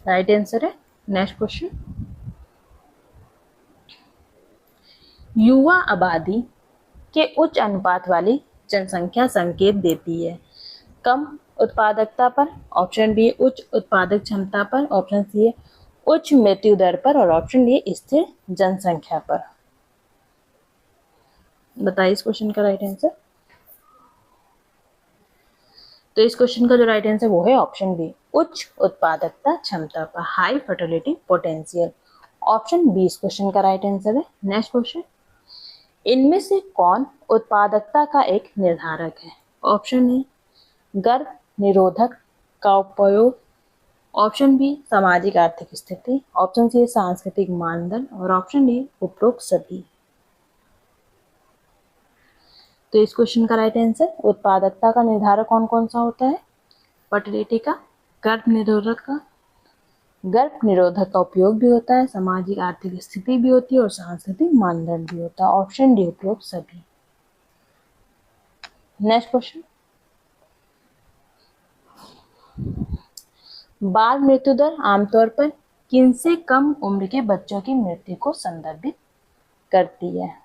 राइट आंसर है। नेक्स्ट क्वेश्चन, युवा आबादी के उच्च अनुपात वाली जनसंख्या संकेत देती है? कम उत्पादकता पर, ऑप्शन बी उच्च उत्पादक क्षमता पर, ऑप्शन सी है उच्च मृत्यु दर पर और ऑप्शन डी स्थिर जनसंख्या पर। बताइए इस क्वेश्चन का राइट आंसर। तो इस क्वेश्चन का जो राइट आंसर वो है ऑप्शन बी उच्च उत्पादकता क्षमता पर, high fertility potential. Option B इस क्वेश्चन का राइट आंसर है। नेक्स्ट क्वेश्चन, इनमें से कौन उत्पादकता का एक निर्धारक है? ऑप्शन ए गर्भ निरोधक का उपयोग, ऑप्शन बी सामाजिक आर्थिक स्थिति, ऑप्शन सी सांस्कृतिक मानदंड और ऑप्शन डी उपरोक्त सभी। तो इस क्वेश्चन का राइट आंसर, उत्पादकता का निर्धारक कौन कौन सा होता है? फर्टिलिटी का, गर्भ निरोधक का उपयोग भी होता है, सामाजिक आर्थिक स्थिति भी होती है और सांस्कृतिक मानदंड भी होता है। ऑप्शन डी उपरोक्त सभी। नेक्स्ट क्वेश्चन, बाल मृत्यु दर आमतौर पर किनसे कम उम्र के बच्चों की मृत्यु को संदर्भित करती है?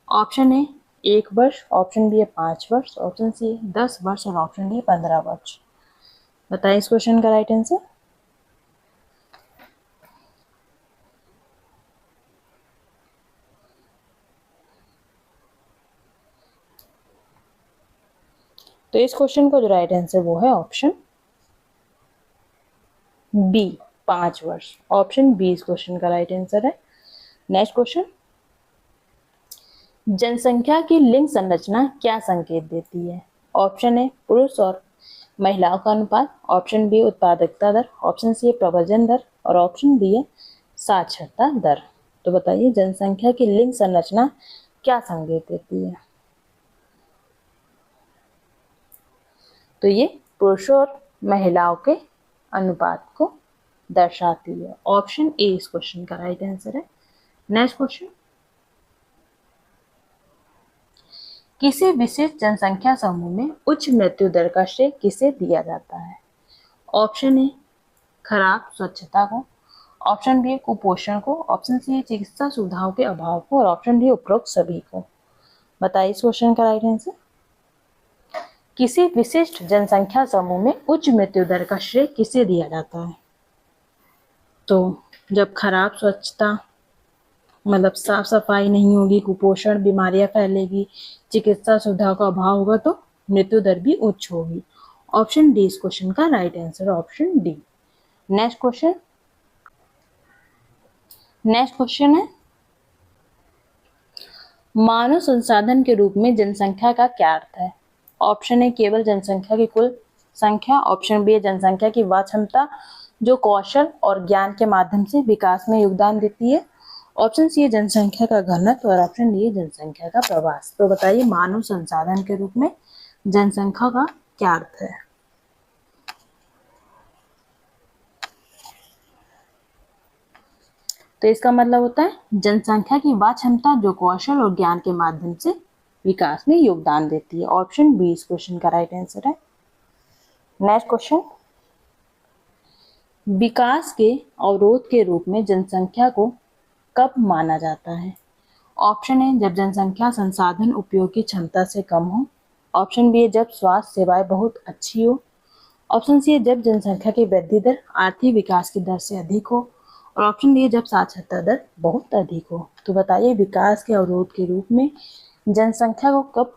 ऑप्शन ए 1 वर्ष, ऑप्शन बी 5 वर्ष, ऑप्शन सी 10 वर्ष और ऑप्शन डी 15 वर्ष। बताइए इस क्वेश्चन का राइट आंसर। तो इस क्वेश्चन का जो राइट आंसर वो है ऑप्शन बी 5 वर्ष। ऑप्शन बी इस क्वेश्चन का राइट आंसर है। नेक्स्ट क्वेश्चन, जनसंख्या की लिंग संरचना क्या संकेत देती है? ऑप्शन ए पुरुष और महिलाओं का अनुपात, ऑप्शन बी उत्पादकता दर, ऑप्शन सी प्रव्रजन दर और ऑप्शन डी है साक्षरता दर। तो बताइए जनसंख्या की लिंग संरचना क्या संकेत देती है? तो ये पुरुषों और महिलाओं के अनुपात को दर्शाती है। ऑप्शन ए इस क्वेश्चन का राइट आंसर है। नेक्स्ट क्वेश्चन, किसी विशेष जनसंख्या समूह में उच्च मृत्यु दर का श्रेय किसे दिया जाता है? ऑप्शन ए खराब स्वच्छता को, ऑप्शन बी कुपोषण को, ऑप्शन सी चिकित्सा सुविधाओं के अभाव को और ऑप्शन डी उपरोक्त सभी को। बताइए इस क्वेश्चन का राइट आंसर। किसी विशिष्ट जनसंख्या समूह में उच्च मृत्यु दर का श्रेय किसे दिया जाता है? तो जब खराब स्वच्छता, मतलब साफ सफाई नहीं होगी, कुपोषण, बीमारियां फैलेगी, चिकित्सा सुविधा का अभाव होगा तो मृत्यु दर भी उच्च होगी। ऑप्शन डी इस क्वेश्चन का right answer, option D. Next question है मानव संसाधन के रूप में जनसंख्या का क्या अर्थ है? ऑप्शन ए केवल जनसंख्या की कुल संख्या, ऑप्शन बी जनसंख्या की वह क्षमता जो कौशल और ज्ञान के माध्यम से विकास में योगदान देती है, ऑप्शन सी है जनसंख्या का घनत्व और ऑप्शन डी है जनसंख्या का प्रवास। तो बताइए मानव संसाधन के रूप में जनसंख्या का क्या अर्थ है? तो इसका मतलब होता है जनसंख्या की वह क्षमता जो कौशल और ज्ञान के माध्यम से विकास में योगदान देती है। ऑप्शन बी इस क्वेश्चन का राइट आंसर है। नेक्स्ट क्वेश्चन, विकास के अवरोध के रूप में जनसंख्या को कब माना जाता है? ऑप्शन ए जब जनसंख्या संसाधन उपयोग की क्षमता से कम हो, ऑप्शन बी है जब स्वास्थ्य सेवाएं बहुत अच्छी हो, ऑप्शन सी है जब जनसंख्या की वृद्धि दर आर्थिक विकास की दर से अधिक हो, और ऑप्शन डी है जब साक्षरता दर बहुत अधिक हो। तो बताइए विकास के अवरोध के रूप में जनसंख्या को कब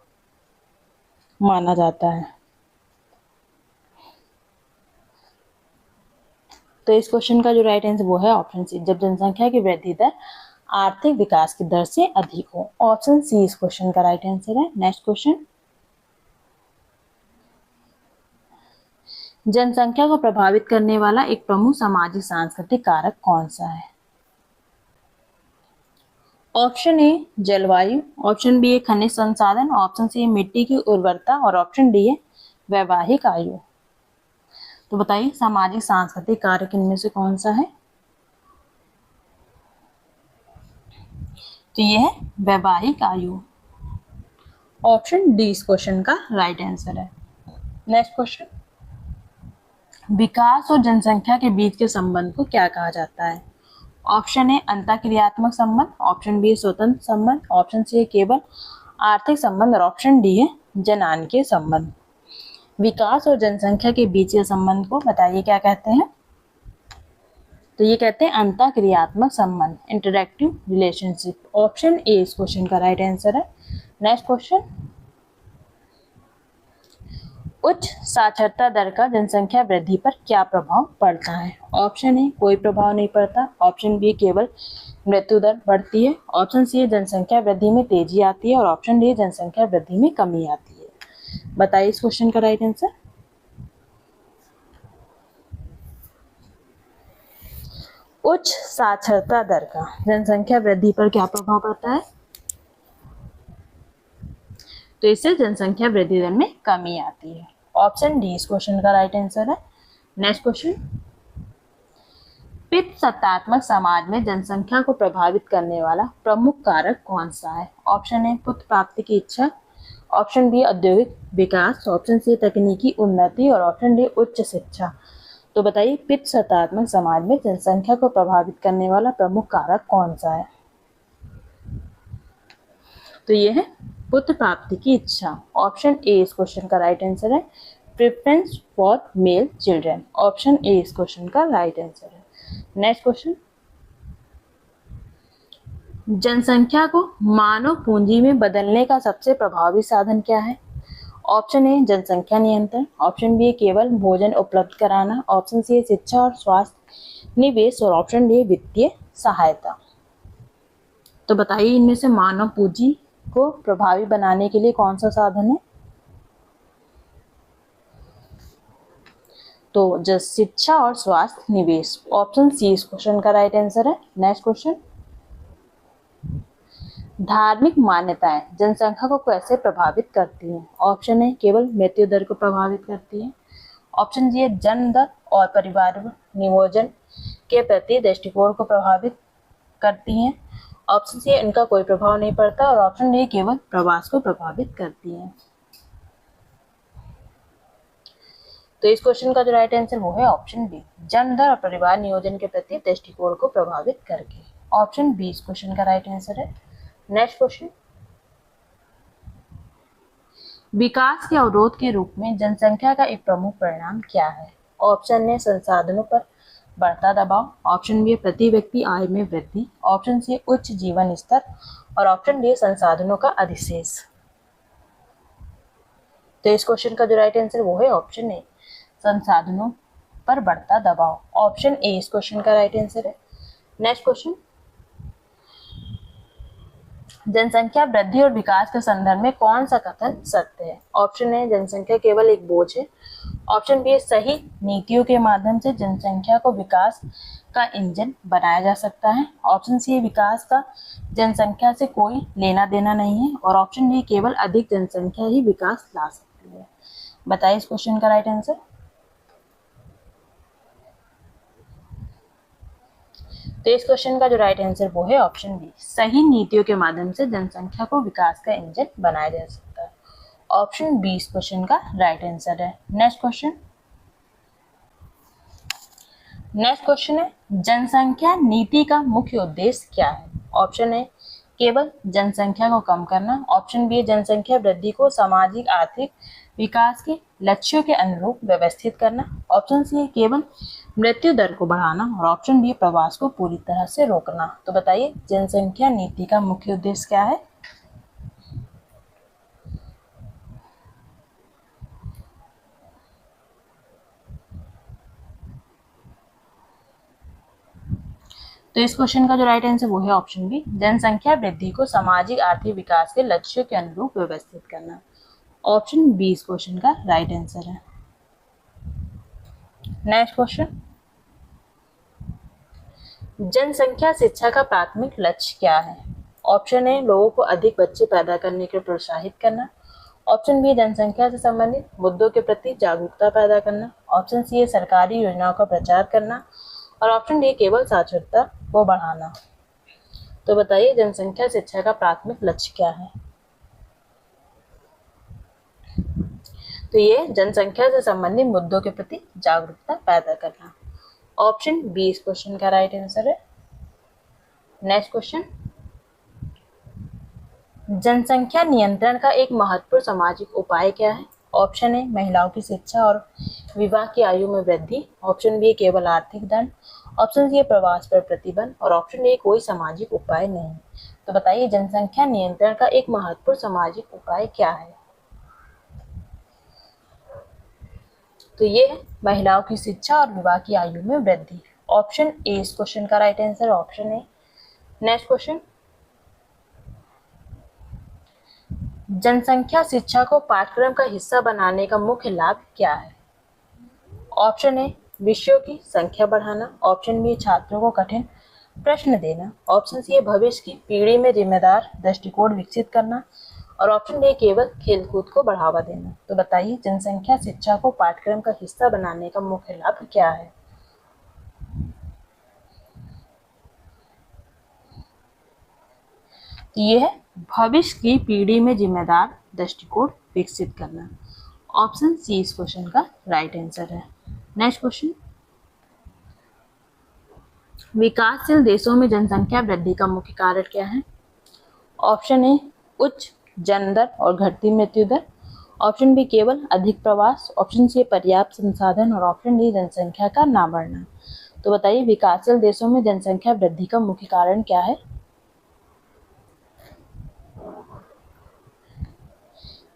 माना जाता है? तो इस क्वेश्चन का जो राइट आंसर वो है ऑप्शन सी, जब जनसंख्या की वृद्धि दर आर्थिक विकास की दर से अधिक हो। ऑप्शन सी इस क्वेश्चन का राइट आंसर है। नेक्स्ट क्वेश्चन, जनसंख्या को प्रभावित करने वाला एक प्रमुख सामाजिक सांस्कृतिक कारक कौन सा है? ऑप्शन ए जलवायु, ऑप्शन बी है खनिज संसाधन, ऑप्शन सी है मिट्टी की उर्वरता और ऑप्शन डी है वैवाहिक आयु। तो बताइए सामाजिक सांस्कृतिक कारक इनमें से कौन सा है? तो ये है वैवाहिक आयु। ऑप्शन डी इस क्वेश्चन का राइट आंसर है। नेक्स्ट क्वेश्चन, विकास और जनसंख्या के बीच के संबंध को क्या कहा जाता है? ऑप्शन ए अंतःक्रियात्मक संबंध, ऑप्शन बी स्वतंत्र संबंध, ऑप्शन सी केवल आर्थिक संबंध और ऑप्शन डी है जनांकीय संबंध। विकास और जनसंख्या के बीच के संबंध को बताइए क्या कहते हैं? तो ये कहते हैं अंतःक्रियात्मक संबंध, इंटरैक्टिव रिलेशनशिप। ऑप्शन ए इस क्वेश्चन का राइट आंसर है। नेक्स्ट क्वेश्चन, उच्च साक्षरता दर का जनसंख्या वृद्धि पर क्या प्रभाव पड़ता है? ऑप्शन ए कोई प्रभाव नहीं पड़ता, ऑप्शन बी केवल मृत्यु दर बढ़ती है, ऑप्शन सी जनसंख्या वृद्धि में तेजी आती है और ऑप्शन डी जनसंख्या वृद्धि में कमी आती है। बताइए इस क्वेश्चन का राइट आंसर। उच्च साक्षरता दर का जनसंख्या वृद्धि पर क्या प्रभाव पड़ता है? तो इससे जनसंख्या वृद्धि दर में कमी आती है। ऑप्शन डी इस क्वेश्चन का राइट आंसर है। नेक्स्ट क्वेश्चन, पितृसत्तात्मक समाज में जनसंख्या को प्रभावित करने वाला प्रमुख कारक कौन सा है? ऑप्शन ए पुत्र प्राप्ति की इच्छा, ऑप्शन बी औद्योगिक विकास, ऑप्शन सी तकनीकी उन्नति और ऑप्शन डी उच्च शिक्षा। तो बताइए पितृसत्तात्मक समाज में जनसंख्या को प्रभावित करने वाला प्रमुख कारक कौन सा है? तो ये है पुत्र प्राप्ति की इच्छा। ऑप्शन ए इस क्वेश्चन का राइट आंसर है। Preference for male children, option A इस क्वेश्चन का राइट आंसर है। नेक्स्ट क्वेश्चन, जनसंख्या को मानव पूंजी में बदलने का सबसे प्रभावी साधन क्या है? ऑप्शन ए जनसंख्या नियंत्रण, ऑप्शन बी केवल भोजन उपलब्ध कराना, ऑप्शन सी शिक्षा और स्वास्थ्य निवेश और ऑप्शन डी वित्तीय सहायता। तो बताइए इनमें से मानव पूंजी को प्रभावी बनाने के लिए कौन सा साधन है? तो जस्ट शिक्षा और स्वास्थ्य निवेश, ऑप्शन सी इस क्वेश्चन का राइट आंसर है। नेक्स्ट क्वेश्चन, धार्मिक मान्यताएं जनसंख्या को कैसे प्रभावित करती हैं? ऑप्शन ए केवल मृत्यु दर को प्रभावित करती है, ऑप्शन जी है जन्म दर और परिवार नियोजन के प्रति दृष्टिकोण को प्रभावित करती हैं, ऑप्शन सी इनका कोई प्रभाव नहीं पड़ता और ऑप्शन डी केवल प्रवास को प्रभावित करती हैं। तो इस क्वेश्चन का जो राइट आंसर वो है ऑप्शन बी, जन्म दर और परिवार नियोजन के प्रति दृष्टिकोण को प्रभावित करके। ऑप्शन बी इस क्वेश्चन का राइट आंसर है। नेक्स्ट क्वेश्चन, विकास के अवरोध के रूप में जनसंख्या का एक प्रमुख परिणाम क्या है? ऑप्शन ए संसाधनों पर बढ़ता दबाव, ऑप्शन बी प्रति व्यक्ति आय में वृद्धि, ऑप्शन सी उच्च जीवन स्तर और ऑप्शन डी संसाधनों का अधिशेष। तो इस क्वेश्चन का जो राइट आंसर वो है ऑप्शन ए, संसाधनों पर बढ़ता दबाव। ऑप्शन ए इस क्वेश्चन का राइट आंसर है। नेक्स्ट क्वेश्चन, जनसंख्या वृद्धि और विकास के संदर्भ में कौन सा कथन सत्य है? ऑप्शन ए जनसंख्या केवल एक बोझ है, ऑप्शन बी सही नीतियों के माध्यम से जनसंख्या को विकास का इंजन बनाया जा सकता है, ऑप्शन सी विकास का जनसंख्या से कोई लेना देना नहीं है और ऑप्शन डी केवल अधिक जनसंख्या ही विकास ला सकती है। बताइए इस क्वेश्चन का राइट आंसर। तो इस क्वेश्चन का जो राइट आंसर वो है ऑप्शन बी, सही नीतियों के माध्यम से जनसंख्या को विकास का इंजन बनाया जा सकता है। ऑप्शन बी इस क्वेश्चन का राइट आंसर है। नेक्स्ट क्वेश्चन है जनसंख्या नीति का मुख्य उद्देश्य क्या है? ऑप्शन ए केवल जनसंख्या को कम करना, ऑप्शन बी जनसंख्या वृद्धि को सामाजिक आर्थिक विकास के लक्ष्यों के अनुरूप व्यवस्थित करना, ऑप्शन सी केवल मृत्यु दर को बढ़ाना और ऑप्शन डी प्रवास को पूरी तरह से रोकना। तो बताइए जनसंख्या नीति का मुख्य उद्देश्य क्या है? तो इस क्वेश्चन का जो राइट आंसर वो है ऑप्शन बी, जनसंख्या वृद्धि को सामाजिक आर्थिक विकास के लक्ष्यों के अनुरूप व्यवस्थित करना। ऑप्शन बी इस क्वेश्चन का राइट आंसर है। नेक्स्ट क्वेश्चन, जनसंख्या शिक्षा का प्राथमिक लक्ष्य क्या है? ऑप्शन ए लोगों को अधिक बच्चे पैदा करने के लिए प्रोत्साहित करना, ऑप्शन बी जनसंख्या से संबंधित मुद्दों के प्रति जागरूकता पैदा करना, ऑप्शन सी सरकारी योजनाओं का प्रचार करना और ऑप्शन डी केवल साक्षरता को बढ़ाना। तो बताइए जनसंख्या शिक्षा का प्राथमिक लक्ष्य क्या है? तो ये जनसंख्या से संबंधित मुद्दों के प्रति जागरूकता पैदा करना। ऑप्शन बी इस क्वेश्चन का राइट आंसर है। नेक्स्ट क्वेश्चन, जनसंख्या नियंत्रण का एक महत्वपूर्ण सामाजिक उपाय क्या है? ऑप्शन ए महिलाओं की शिक्षा और विवाह की आयु में वृद्धि, ऑप्शन बी केवल आर्थिक दंड, ऑप्शन सी प्रवास पर प्रतिबंध और ऑप्शन डी कोई सामाजिक उपाय नहीं। तो बताइए जनसंख्या नियंत्रण का एक महत्वपूर्ण सामाजिक उपाय क्या है? तो ये है महिलाओं की शिक्षा और विवाह की आयु में वृद्धि। ऑप्शन ए इस क्वेश्चन का right answer, option A. Next question, जनसंख्या शिक्षा को पाठ्यक्रम का हिस्सा बनाने का मुख्य लाभ क्या है? ऑप्शन ए विषयों की संख्या बढ़ाना, ऑप्शन बी छात्रों को कठिन प्रश्न देना, ऑप्शन सी भविष्य की पीढ़ी में जिम्मेदार दृष्टिकोण विकसित करना और ऑप्शन डी केवल खेलकूद को बढ़ावा देना। तो बताइए जनसंख्या शिक्षा को पाठ्यक्रम का हिस्सा बनाने का मुख्य लाभ क्या है? तो ये है भविष्य की पीढ़ी में जिम्मेदार दृष्टिकोण विकसित करना। ऑप्शन सी इस क्वेश्चन का राइट आंसर है। नेक्स्ट क्वेश्चन, विकासशील देशों में जनसंख्या वृद्धि का मुख्य कारण क्या है? ऑप्शन ए उच्च जन्म दर और घटती मृत्यु दर, ऑप्शन बी केवल अधिक प्रवास, ऑप्शन सी पर्याप्त संसाधन और ऑप्शन डी जनसंख्या का ना बढ़ना। तो बताइए विकासशील देशों में जनसंख्या वृद्धि का मुख्य कारण क्या है?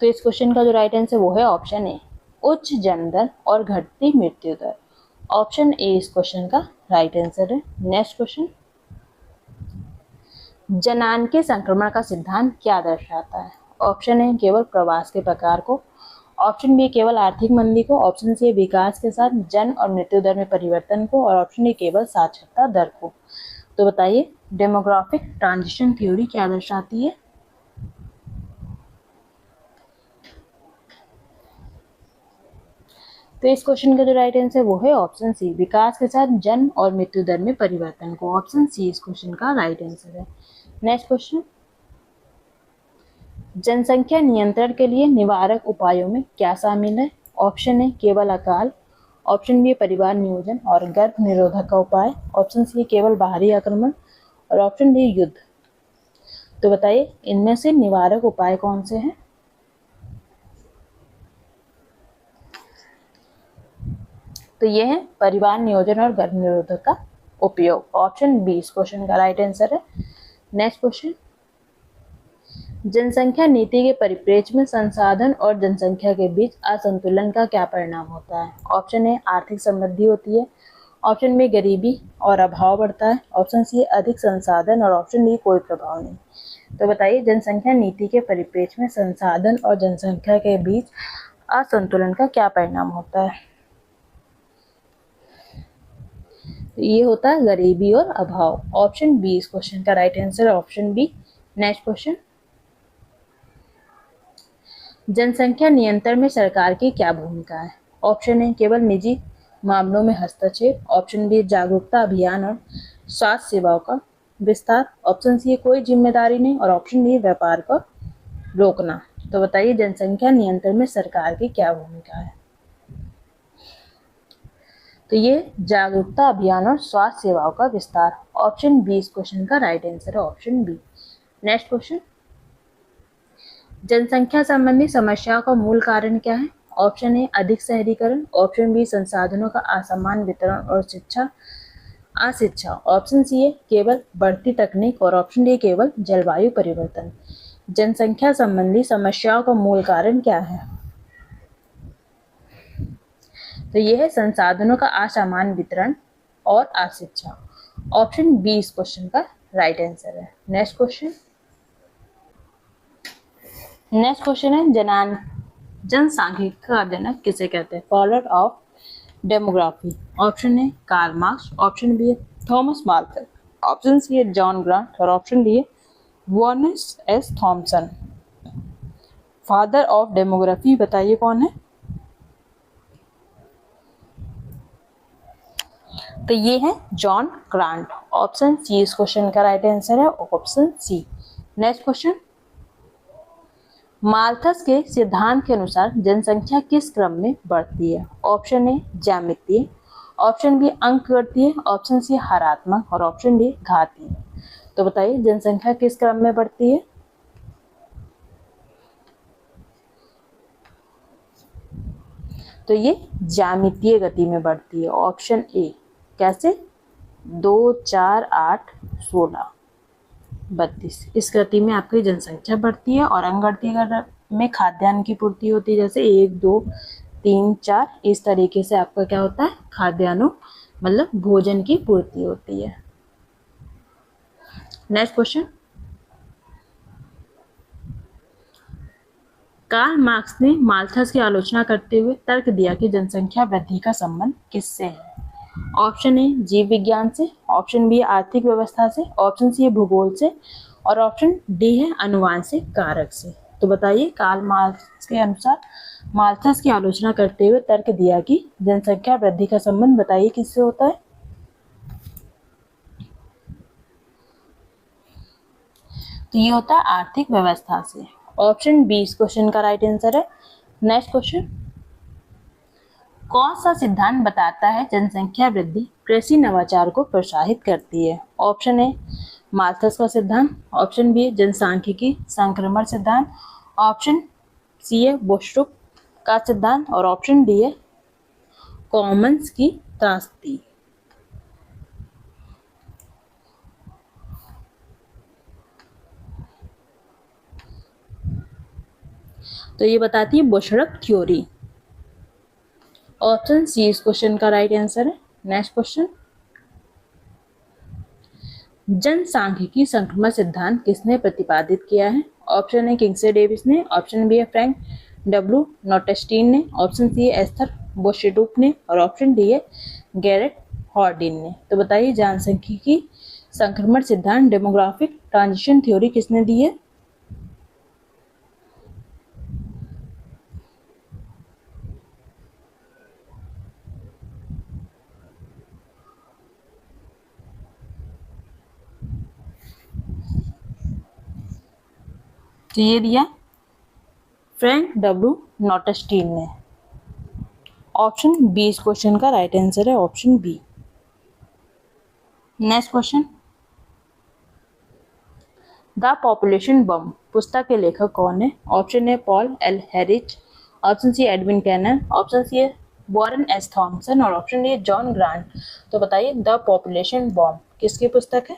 तो इस क्वेश्चन का जो राइट आंसर वो है ऑप्शन ए उच्च जन्म दर और घटती मृत्यु दर। ऑप्शन ए इस क्वेश्चन का राइट आंसर है। नेक्स्ट क्वेश्चन, जनान संक्रमण का सिद्धांत क्या दर्शाता है? ऑप्शन ए केवल प्रवास के प्रकार को, ऑप्शन बी केवल आर्थिक मंदी को, ऑप्शन सी विकास के साथ जन्म और मृत्यु दर में परिवर्तन को और ऑप्शन डी केवल साक्षरता दर को। तो बताइए डेमोग्राफिक ट्रांजिशन थ्योरी क्या दर्शाती है? तो इस क्वेश्चन का जो राइट आंसर वो है ऑप्शन सी विकास के साथ जन्म और मृत्यु दर में परिवर्तन को। ऑप्शन सी इस क्वेश्चन का राइट आंसर है। नेक्स्ट क्वेश्चन, जनसंख्या नियंत्रण के लिए निवारक उपायों में क्या शामिल है? ऑप्शन ए केवल अकाल, ऑप्शन बी परिवार नियोजन और गर्भ निरोधक का उपाय, ऑप्शन सी केवल बाहरी आक्रमण और ऑप्शन डी युद्ध। तो बताइए इनमें से निवारक उपाय कौन से हैं? तो ये है परिवार नियोजन और गर्भ निरोधक का उपयोग। ऑप्शन बी इस क्वेश्चन का राइट आंसर है। नेक्स्ट क्वेश्चन, जनसंख्या नीति के परिप्रेक्ष्य में संसाधन और जनसंख्या के बीच असंतुलन का क्या परिणाम होता है? ऑप्शन ए आर्थिक समृद्धि होती है, ऑप्शन बी गरीबी और अभाव बढ़ता है, ऑप्शन सी अधिक संसाधन और ऑप्शन डी कोई प्रभाव नहीं। तो बताइए जनसंख्या नीति के परिप्रेक्ष्य में संसाधन और जनसंख्या के बीच असंतुलन का क्या परिणाम होता है? तो ये होता है गरीबी और अभाव। ऑप्शन बी इस क्वेश्चन का राइट आंसर है, ऑप्शन बी। नेक्स्ट क्वेश्चन, जनसंख्या नियंत्रण में सरकार की क्या भूमिका है? ऑप्शन ए केवल निजी मामलों में हस्तक्षेप, ऑप्शन बी जागरूकता अभियान और स्वास्थ्य सेवाओं का विस्तार, ऑप्शन सी कोई जिम्मेदारी नहीं और ऑप्शन डी व्यापार को रोकना। तो बताइए जनसंख्या नियंत्रण में सरकार की क्या भूमिका है? तो ये जागरूकता अभियान और स्वास्थ्य सेवाओं का विस्तार। ऑप्शन बी इस क्वेश्चन का राइट आंसर है, ऑप्शन बी। नेक्स्ट क्वेश्चन, जनसंख्या संबंधी समस्याओं का मूल कारण क्या है? ऑप्शन ए अधिक शहरीकरण, ऑप्शन बी संसाधनों का असमान वितरण और अशिक्षा, ऑप्शन सी है केवल बढ़ती तकनीक और ऑप्शन डी केवल जलवायु परिवर्तन। जनसंख्या संबंधी समस्याओं का मूल कारण क्या है? तो यह है संसाधनों का असमान वितरण और अशिक्षा। ऑप्शन बी इस क्वेश्चन का राइट आंसर है। नेक्स्ट क्वेश्चन है जनसांख्यिकी का जनक किसे कहते हैं? Father of demography. Option A Karl Marx, option B Thomas Malthus, option C है जॉन ग्रांट और ऑप्शन डी है Warren S Thompson. Father of demography बताइए कौन है? तो ये है जॉन ग्रांट। ऑप्शन सी इस क्वेश्चन का राइट आंसर है, option C. Next question, Malthus के सिद्धांत के अनुसार जनसंख्या किस क्रम में बढ़ती है? ऑप्शन ए ज्यामितीय, ऑप्शन बी अंकगणितीय, ऑप्शन सी हरात्मक और ऑप्शन डी घातीय। तो बताइए जनसंख्या किस क्रम में बढ़ती है? तो ये ज्यामितीय गति में बढ़ती है। ऑप्शन ए। कैसे? 2, 4, 8, 16, 32 इस गति में आपकी जनसंख्या बढ़ती है। और अंकगणितीय में खाद्यान्न की पूर्ति होती है, जैसे 1, 2, 3, 4 इस तरीके से आपका क्या होता है? खाद्यान्न मतलब भोजन की पूर्ति होती है। नेक्स्ट क्वेश्चन, कार्ल मार्क्स ने माल्थस की आलोचना करते हुए तर्क दिया कि जनसंख्या वृद्धि का संबंध किससे है? ऑप्शन ए जीव विज्ञान से, ऑप्शन बी आर्थिक व्यवस्था से, ऑप्शन सी भूगोल से और ऑप्शन डी है अनुवांशिक कारक से। तो बताइए कार्ल मार्क्स के अनुसार माल्थस की आलोचना करते हुए तर्क दिया कि जनसंख्या वृद्धि का संबंध बताइए किससे होता है? तो ये होता है आर्थिक व्यवस्था से। ऑप्शन बी इस क्वेश्चन का राइट आंसर है। नेक्स्ट क्वेश्चन, कौन सा सिद्धांत बताता है जनसंख्या वृद्धि कृषि नवाचार को प्रोत्साहित करती है? ऑप्शन ए माल्थस का सिद्धांत, ऑप्शन बी जनसांख्यिकी संक्रमण सिद्धांत, ऑप्शन सी है बोस्टुक का सिद्धांत और ऑप्शन डी है कॉमन्स की त्रासदी। तो ये बताती है बोशरक थ्योरी। ऑप्शन सी इस क्वेश्चन का राइट आंसर है। नेक्स्ट क्वेश्चन, जनसांख्यिकी संक्रमण सिद्धांत किसने प्रतिपादित किया है? ऑप्शन ए किंग्सले डेविस ने, ऑप्शन बी है फ्रैंक डब्ल्यू नॉटेस्टीन ने, ऑप्शन सी है एस्थर बोशेडुक ने और ऑप्शन डी है गैरेट हॉर्डिन ने। तो बताइए जनसांख्यिकी संक्रमण सिद्धांत डेमोग्राफिक ट्रांजिशन थ्योरी किसने दी है? तो ये दिया फ्रैंक डब्ल्यू नॉटेस्टीन ने। ऑप्शन बी इस क्वेश्चन का राइट आंसर है, option B. Next question, the population bomb पुस्तक के लेखक कौन है? Option A Paul L Ehrlich, option C Edwin Cannan, option C है वॉरेन एस थॉमसन और ऑप्शन डी जॉन ग्रांट। तो बताइए द पॉपुलेशन बॉम्ब किसकी पुस्तक है?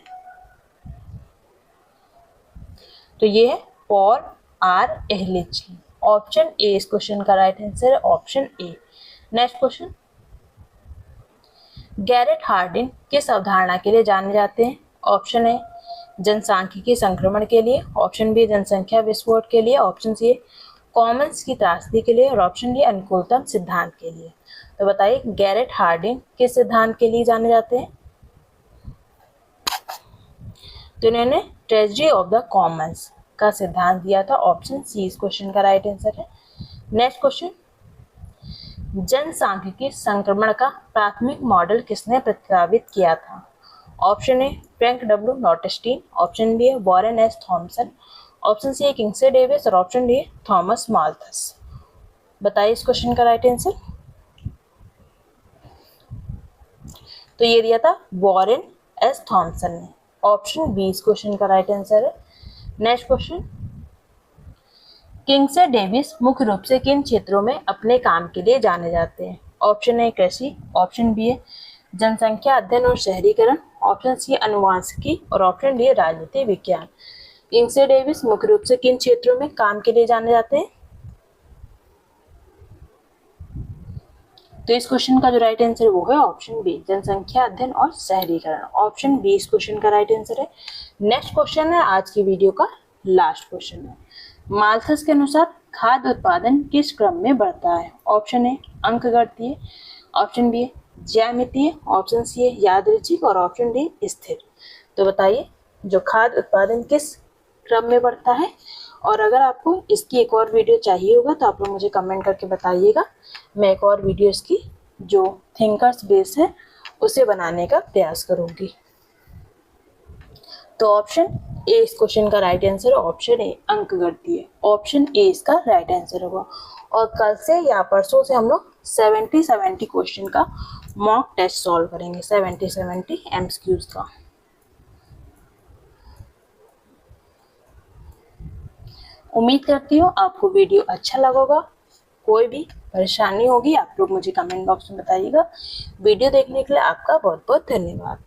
तो ये है पॉल आर एहलिच की। ऑप्शन ए इस क्वेश्चन का राइट आंसर है, option A. Next question, Garrett Hardin किस अवधारणा के लिए जाने जाते हैं? ऑप्शन ए जनसांख्यिकी संक्रमण के लिए, ऑप्शन बी जनसंख्या विस्फोट के लिए, ऑप्शन सी कॉमन्स की त्रासदी के लिए और ऑप्शन डी अनुकूलतम सिद्धांत के लिए। तो बताइए गैरेट हार्डिन किस सिद्धांत के लिए जाने जाते हैं? तो इन्होंने ट्रेजेडी ऑफ द कॉमन्स का सिद्धांत दिया था, ऑप्शन सी इस क्वेश्चन का राइट आंसर है। नेक्स्ट क्वेश्चन, जनसांख्यिकी संक्रमण का प्राथमिक मॉडल किसने प्रस्तावित किया था? Option A Frank W Notestein, option B है Warren S Thompson, option C है किंगसे डेविस और ऑप्शन डी थॉमस माल्थस। बताइए इस क्वेश्चन का राइट आंसर। तो ये दिया था वॉरेन एस थॉमसन ने, ऑप्शन बी इस क्वेश्चन का राइट आंसर है। नेक्स्ट क्वेश्चन, किंगसे डेविस मुख्य रूप से किन क्षेत्रों में अपने काम के लिए जाने जाते हैं? ऑप्शन ए कृषि, ऑप्शन बी है जनसंख्या अध्ययन और शहरीकरण, ऑप्शन सी अनुवांशिकी और ऑप्शन डी राजनीति विज्ञान। किंगसे डेविस मुख्य रूप से किन क्षेत्रों में काम के लिए जाने जाते हैं? तो इस क्वेश्चन का जो राइट आंसर है वो है ऑप्शन बी जनसंख्या अध्ययन और शहरीकरण, ऑप्शन बी इस क्वेश्चन का राइट आंसर है। नेक्स्ट क्वेश्चन है आज की वीडियो का लास्ट क्वेश्चन है, माल्थस के अनुसार खाद्य उत्पादन किस क्रम में बढ़ता है? ऑप्शन ए अंकगणितीय, ऑप्शन बी ज्यामितीय, ऑप्शन सी है यादृच्छिक और ऑप्शन डी स्थिर। तो बताइए जो खाद्य उत्पादन किस क्रम में बढ़ता है? और अगर आपको इसकी एक और वीडियो चाहिए होगा तो आप लोग मुझे कमेंट करके बताइएगा, मैं एक और वीडियो इसकी जो थिंकर्स बेस है उसे बनाने का प्रयास करूंगी। तो ऑप्शन ए इस क्वेश्चन का राइट आंसर है, ऑप्शन ए अंकगणितीय, ऑप्शन ए इसका राइट आंसर होगा। और कल से या परसों से हम लोग 70 क्वेश्चन का मॉक टेस्ट सॉल्व करेंगे, 70 एमसीक्यूज का। उम्मीद करती हूँ आपको वीडियो अच्छा लगा होगा। कोई भी परेशानी होगी आप लोग मुझे कमेंट बॉक्स में बताइएगा। वीडियो देखने के लिए आपका बहुत बहुत धन्यवाद।